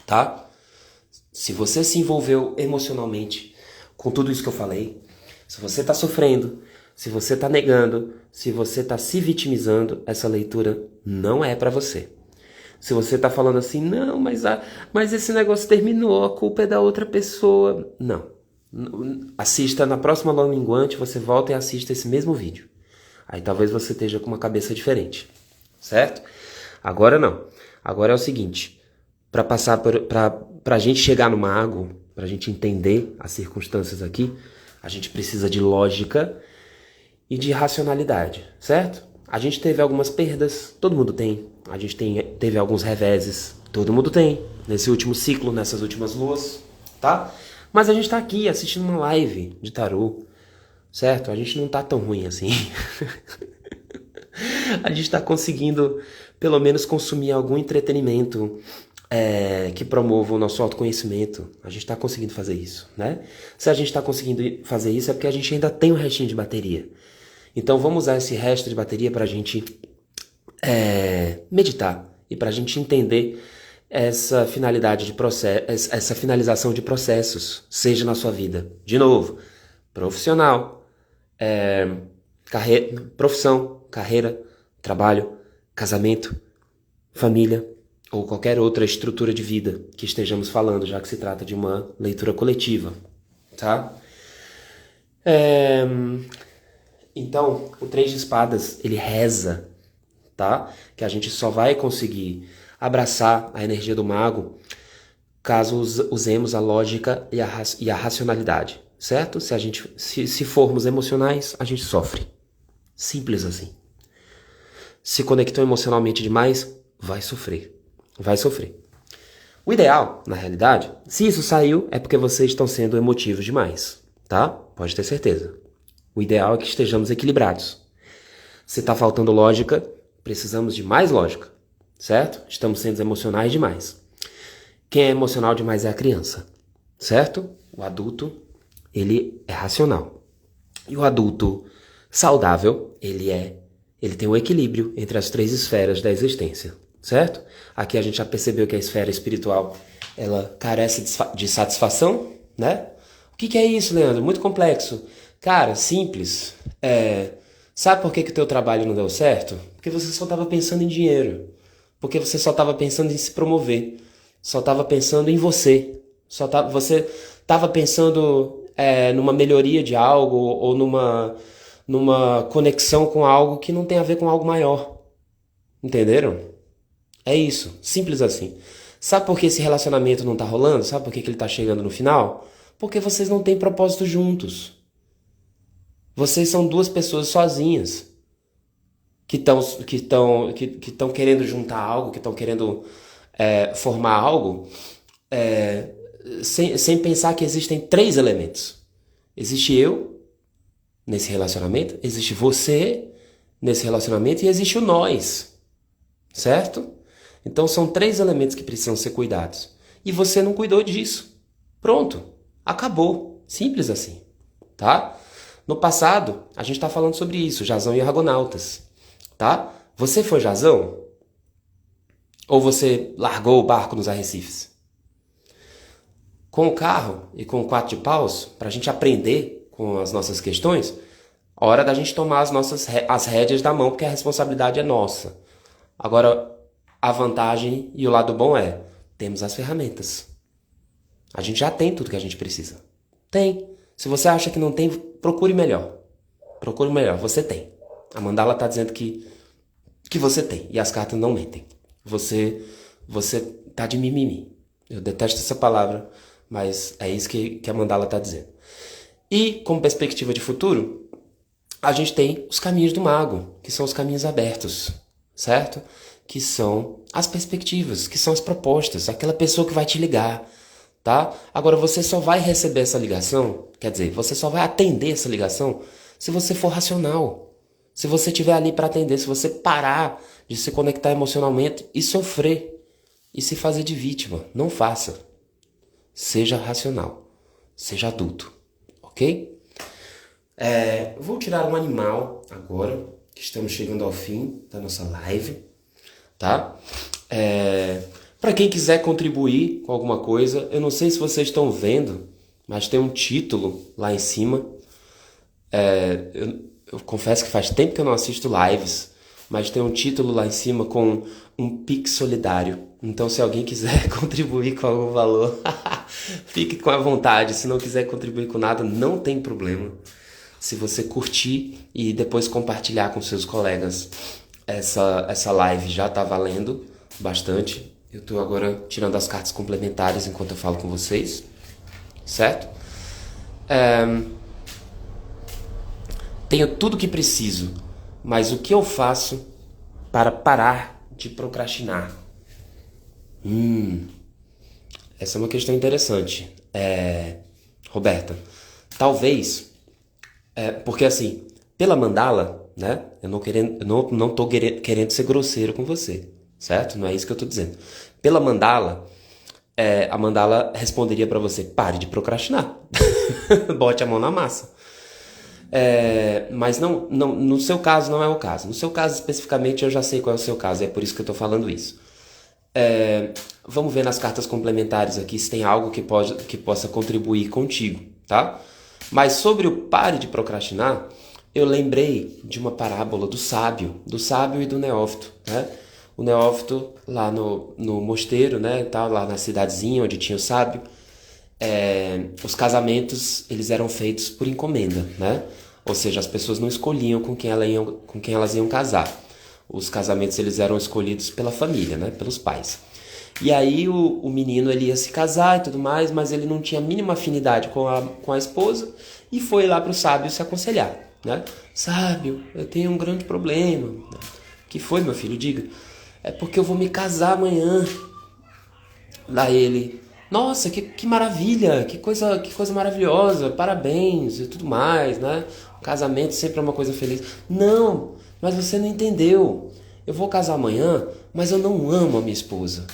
tá? Se você se envolveu emocionalmente com tudo isso que eu falei, se você está sofrendo, se você está negando, se você está se vitimizando, essa leitura não é para você. Se você está falando assim, não, mas esse negócio terminou, a culpa é da outra pessoa. Não. Assista na próxima lua minguante, você volta e assista esse mesmo vídeo. Aí talvez você esteja com uma cabeça diferente, certo? Agora não. Agora é o seguinte, para a gente chegar no mago, para a gente entender as circunstâncias aqui, a gente precisa de lógica e de racionalidade, certo? A gente teve algumas perdas, todo mundo tem. A gente teve alguns reveses, todo mundo tem. Nesse último ciclo, nessas últimas luas, tá? Mas a gente tá aqui assistindo uma live de tarô, certo? A gente não tá tão ruim assim. A gente tá conseguindo, pelo menos, consumir algum entretenimento que promova o nosso autoconhecimento. A gente está conseguindo fazer isso, né? Se a gente está conseguindo fazer isso é porque a gente ainda tem um restinho de bateria. Então vamos usar esse resto de bateria para a gente meditar e para a gente entender essa finalidade de processo, essa finalização de processos, seja na sua vida. De novo, profissional, profissão, carreira, trabalho, casamento, família, ou qualquer outra estrutura de vida que estejamos falando, já que se trata de uma leitura coletiva, tá? Então, o 3 de espadas, ele reza, tá? Que a gente só vai conseguir abraçar a energia do mago caso usemos a lógica e a racionalidade, certo? Se formos emocionais, a gente sofre. Simples assim. Se conectou emocionalmente demais, vai sofrer. Vai sofrer. O ideal, na realidade, se isso saiu, é porque vocês estão sendo emotivos demais, tá? Pode ter certeza. O ideal é que estejamos equilibrados. Se está faltando lógica, precisamos de mais lógica, certo? Estamos sendo emocionais demais. Quem é emocional demais é a criança, certo? O adulto, ele é racional. E o adulto saudável, ele tem um equilíbrio entre as 3 esferas da existência, certo? Aqui a gente já percebeu que a esfera espiritual, ela carece de satisfação, né? O que é isso, Leandro? Muito complexo. Cara, simples. Sabe por que o teu trabalho não deu certo? Porque você só estava pensando em dinheiro. Porque você só estava pensando em se promover. Só estava pensando em você. Você estava pensando numa melhoria de algo ou numa conexão com algo que não tem a ver com algo maior. Entenderam? É isso, simples assim. Sabe por que esse relacionamento não tá rolando? Sabe por que ele tá chegando no final? Porque vocês não têm propósito juntos. Vocês são duas pessoas sozinhas que estão querendo juntar algo, que estão querendo formar algo, sem pensar que existem três elementos. Existe eu nesse relacionamento, existe você nesse relacionamento e existe o nós, certo? Então são três elementos que precisam ser cuidados. E você não cuidou disso. Pronto, acabou. Simples assim, tá? No passado, a gente está falando sobre isso, Jazão e Argonautas, tá? Você foi Jazão? Ou você largou o barco nos arrecifes? Com o carro e com o 4 de paus, para a gente aprender com as nossas questões, hora da gente tomar as rédeas da mão, porque a responsabilidade é nossa. Agora, a vantagem e o lado bom temos as ferramentas. A gente já tem tudo que a gente precisa. Tem. Se você acha que não tem, procure melhor. Procure melhor, você tem. A mandala está dizendo que você tem, e as cartas não mentem. Você tá de mimimi. Eu detesto essa palavra, mas é isso que a mandala está dizendo. E, como perspectiva de futuro, a gente tem os caminhos do mago, que são os caminhos abertos, certo? Que são as perspectivas, que são as propostas, aquela pessoa que vai te ligar, tá? Agora, você só vai receber essa ligação, quer dizer, você só vai atender essa ligação se você for racional. Se você estiver ali para atender, se você parar de se conectar emocionalmente e sofrer e se fazer de vítima, não faça. Seja racional, seja adulto, ok? Vou tirar um animal agora, que estamos chegando ao fim da nossa live, tá? Para quem quiser contribuir com alguma coisa, eu não sei se vocês estão vendo, mas tem um título lá em cima. Eu confesso que faz tempo que eu não assisto lives, mas tem um título lá em cima com um Pix solidário. Então, se alguém quiser contribuir com algum valor, fique com a vontade. Se não quiser contribuir com nada, não tem problema. Se você curtir e depois compartilhar com seus colegas essa live, já tá valendo bastante. Eu tô agora tirando as cartas complementares enquanto eu falo com vocês, certo? Tenho tudo que preciso, mas o que eu faço para parar de procrastinar? Essa é uma questão interessante. Roberta, talvez, porque assim, pela mandala, né? Eu não tô querendo ser grosseiro com você, certo? Não é isso que eu tô dizendo. Pela mandala, a mandala responderia para você: pare de procrastinar, bote a mão na massa. Mas não, no seu caso não é o caso. No seu caso especificamente eu já sei qual é o seu caso, é por isso que eu estou falando isso. Vamos ver nas cartas complementares aqui se tem algo que possa contribuir contigo, tá? Mas sobre o pare de procrastinar, eu lembrei de uma parábola do sábio e do neófito, né? O neófito lá no mosteiro, né, tal, lá na cidadezinha onde tinha o sábio, os casamentos eles eram feitos por encomenda, né? Ou seja, as pessoas não escolhiam com quem elas iam casar. Os casamentos eles eram escolhidos pela família, né? Pelos pais. E aí o menino ele ia se casar e tudo mais, mas ele não tinha a mínima afinidade com a esposa e foi lá para o sábio se aconselhar, né? Sábio, eu tenho um grande problema. Que foi, meu filho? Diga. É porque eu vou me casar amanhã. Daí ele: nossa, que maravilha, que coisa maravilhosa, parabéns e tudo mais, né? O casamento sempre é uma coisa feliz. Não, mas você não entendeu. Eu vou casar amanhã, mas eu não amo a minha esposa.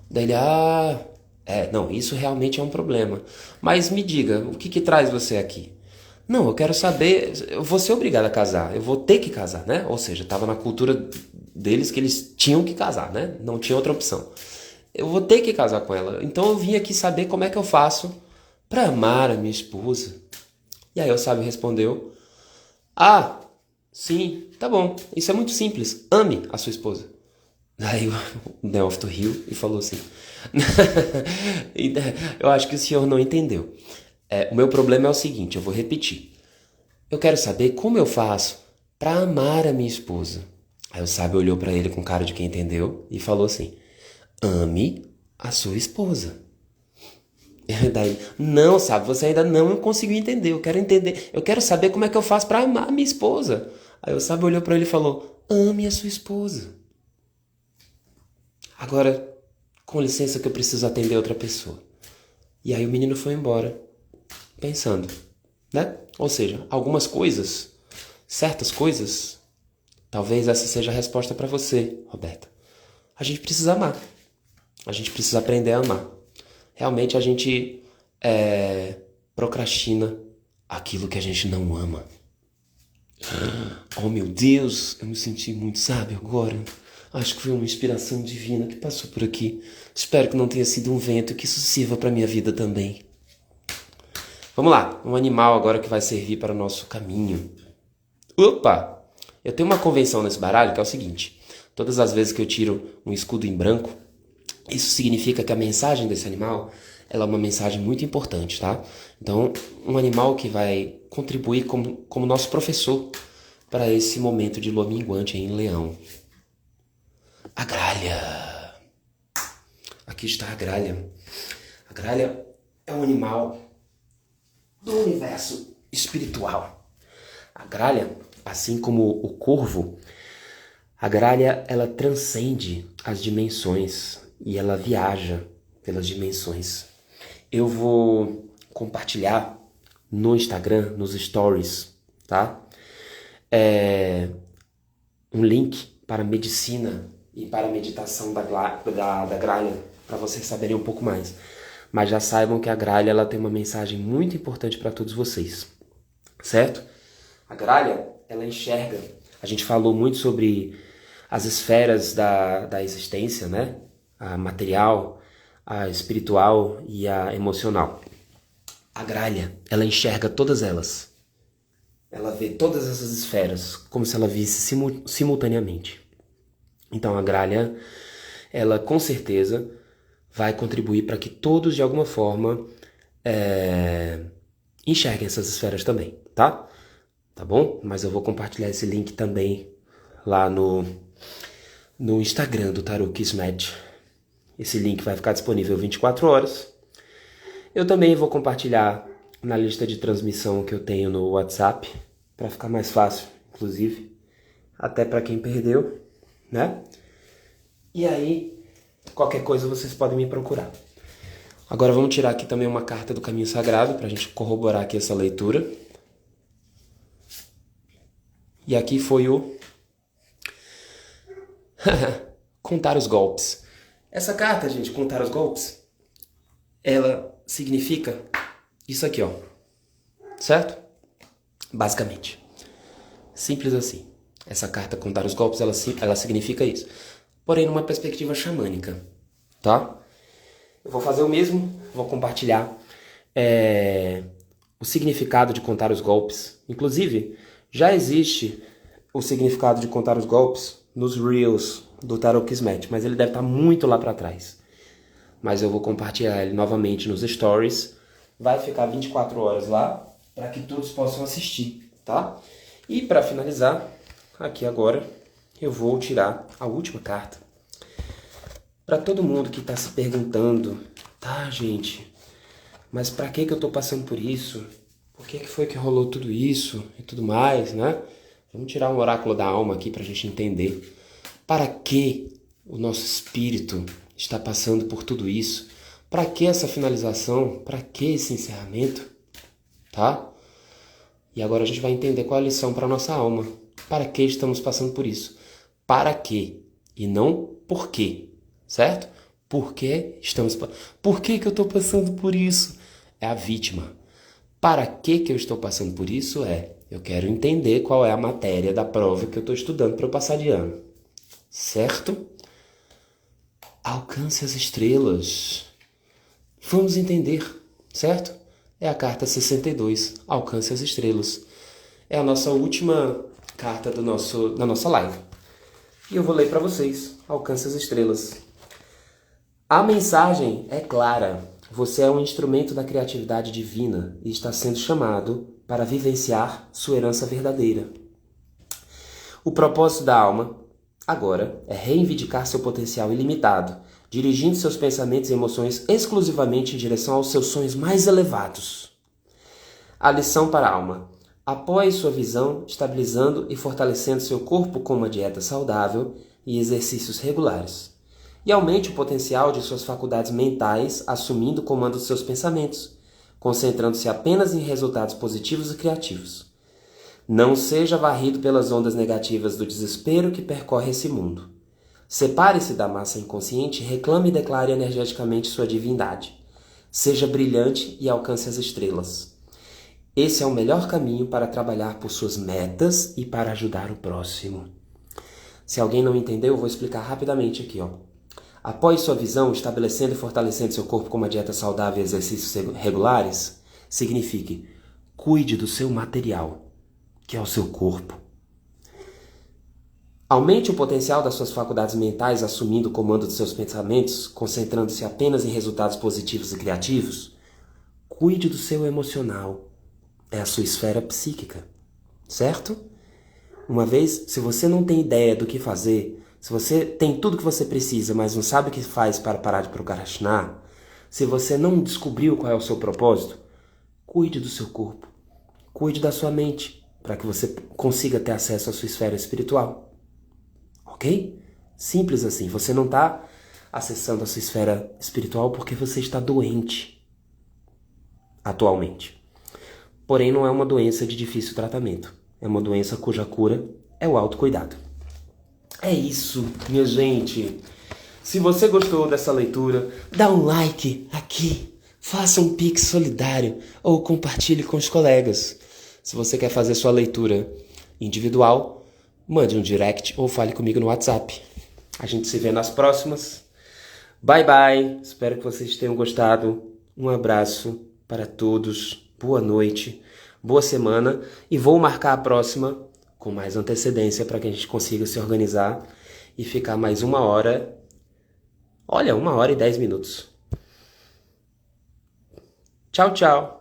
Daí ele: não, isso realmente é um problema. Mas me diga, o que traz você aqui? Não, eu quero saber, eu vou ser obrigado a casar, eu vou ter que casar, né? Ou seja, estava na cultura deles que eles tinham que casar, né? Não tinha outra opção. Eu vou ter que casar com ela. Então eu vim aqui saber como é que eu faço para amar a minha esposa. E aí o sábio respondeu: sim, tá bom. Isso é muito simples. Ame a sua esposa. Aí o neófito riu e falou assim: eu acho que o senhor não entendeu. O meu problema é o seguinte, eu vou repetir. Eu quero saber como eu faço para amar a minha esposa. Aí o sábio olhou para ele com cara de quem entendeu e falou assim: ame a sua esposa. Daí, não, sábio, você ainda não conseguiu entender. Eu quero entender. Eu quero saber como é que eu faço para amar a minha esposa. Aí o sábio olhou para ele e falou: ame a sua esposa. Agora, com licença que eu preciso atender outra pessoa. E aí o menino foi embora, pensando, né? Ou seja, algumas coisas, certas coisas, talvez essa seja a resposta para você, Roberta. A gente precisa amar. A gente precisa aprender a amar. Realmente a gente procrastina aquilo que a gente não ama. Oh meu Deus, eu me senti muito sábio agora. Acho que foi uma inspiração divina que passou por aqui. Espero que não tenha sido um vento e que isso sirva para minha vida também. Vamos lá, um animal agora que vai servir para o nosso caminho. Opa! Eu tenho uma convenção nesse baralho que é o seguinte. Todas as vezes que eu tiro um escudo em branco, isso significa que a mensagem desse animal ela é uma mensagem muito importante, tá? Então, um animal que vai contribuir como nosso professor para esse momento de lua minguante em Leão. A gralha. Aqui está a gralha. A gralha é um animal do universo espiritual. A gralha, assim como o corvo, a gralha ela transcende as dimensões e ela viaja pelas dimensões. Eu vou compartilhar no Instagram, nos stories, tá? Um link para medicina e para meditação da gralha, para vocês saberem um pouco mais. Mas já saibam que a gralha ela tem uma mensagem muito importante para todos vocês, certo? A gralha, ela enxerga. A gente falou muito sobre as esferas da existência, né? A material, a espiritual e a emocional. A gralha, ela enxerga todas elas. Ela vê todas essas esferas como se ela visse simultaneamente. Então a gralha, ela com certeza vai contribuir para que todos de alguma forma enxerguem essas esferas também, tá? Tá bom? Mas eu vou compartilhar esse link também lá no Instagram do Tarot Kismet. Esse link vai ficar disponível 24 horas. Eu também vou compartilhar na lista de transmissão que eu tenho no WhatsApp, para ficar mais fácil, inclusive, até para quem perdeu, né? E aí, qualquer coisa vocês podem me procurar. Agora vamos tirar aqui também uma carta do Caminho Sagrado, para a gente corroborar aqui essa leitura. E aqui foi o Contar os Golpes. Essa carta, gente, Contar os Golpes, ela significa isso aqui, ó. Certo? Basicamente. Simples assim. Essa carta Contar os Golpes, ela significa isso. Porém, numa perspectiva xamânica, tá? Eu vou fazer o mesmo, vou compartilhar o significado de contar os golpes. Inclusive, já existe o significado de contar os golpes nos Reels do Tarot Kismet, mas ele deve estar muito lá para trás. Mas eu vou compartilhar ele novamente nos Stories. Vai ficar 24 horas lá para que todos possam assistir, tá? E para finalizar, aqui agora, eu vou tirar a última carta. Para todo mundo que está se perguntando, tá, gente, mas para que eu tô passando por isso? Por que foi que rolou tudo isso e tudo mais, né? Vamos tirar um oráculo da alma aqui para a gente entender. Para que o nosso espírito está passando por tudo isso? Para que essa finalização? Para que esse encerramento? Tá? E agora a gente vai entender qual é a lição para a nossa alma. Para que estamos passando por isso? Para quê? E não por quê. Certo? Por que eu estou passando por isso? É a vítima. Para que eu estou passando por isso? Eu quero entender qual é a matéria da prova que eu estou estudando para eu passar de ano. Certo? Alcance as estrelas. Vamos entender, certo? É a carta 62, Alcance as estrelas. É a nossa última carta da nossa live. E eu vou ler para vocês, Alcance as estrelas. A mensagem é clara. Você é um instrumento da criatividade divina e está sendo chamado para vivenciar sua herança verdadeira. O propósito da alma, agora, é reivindicar seu potencial ilimitado, dirigindo seus pensamentos e emoções exclusivamente em direção aos seus sonhos mais elevados. A lição para a alma. Apoie sua visão, estabilizando e fortalecendo seu corpo com uma dieta saudável e exercícios regulares. E aumente o potencial de suas faculdades mentais, assumindo o comando dos seus pensamentos, concentrando-se apenas em resultados positivos e criativos. Não seja varrido pelas ondas negativas do desespero que percorre esse mundo. Separe-se da massa inconsciente e reclame e declare energeticamente sua divindade. Seja brilhante e alcance as estrelas. Esse é o melhor caminho para trabalhar por suas metas e para ajudar o próximo. Se alguém não entendeu, eu vou explicar rapidamente aqui, ó. Apoie sua visão, estabelecendo e fortalecendo seu corpo com uma dieta saudável e exercícios regulares, signifique cuide do seu material, que é o seu corpo. Aumente o potencial das suas faculdades mentais, assumindo o comando dos seus pensamentos, concentrando-se apenas em resultados positivos e criativos. Cuide do seu emocional, é a sua esfera psíquica, certo? Uma vez, se você não tem ideia do que fazer, se você tem tudo que você precisa, mas não sabe o que faz para parar de procrastinar, se você não descobriu qual é o seu propósito, cuide do seu corpo, cuide da sua mente, para que você consiga ter acesso à sua esfera espiritual. Ok? Simples assim. Você não está acessando a sua esfera espiritual porque você está doente atualmente. Porém, não é uma doença de difícil tratamento. É uma doença cuja cura é o autocuidado. É isso, minha gente. Se você gostou dessa leitura, dá um like aqui, faça um pix solidário ou compartilhe com os colegas. Se você quer fazer sua leitura individual, mande um direct ou fale comigo no WhatsApp. A gente se vê nas próximas. Bye, bye. Espero que vocês tenham gostado. Um abraço para todos. Boa noite, boa semana. E vou marcar a próxima com mais antecedência para que a gente consiga se organizar e ficar mais 1 hora. Olha, 1 hora e 10 minutos. Tchau, tchau.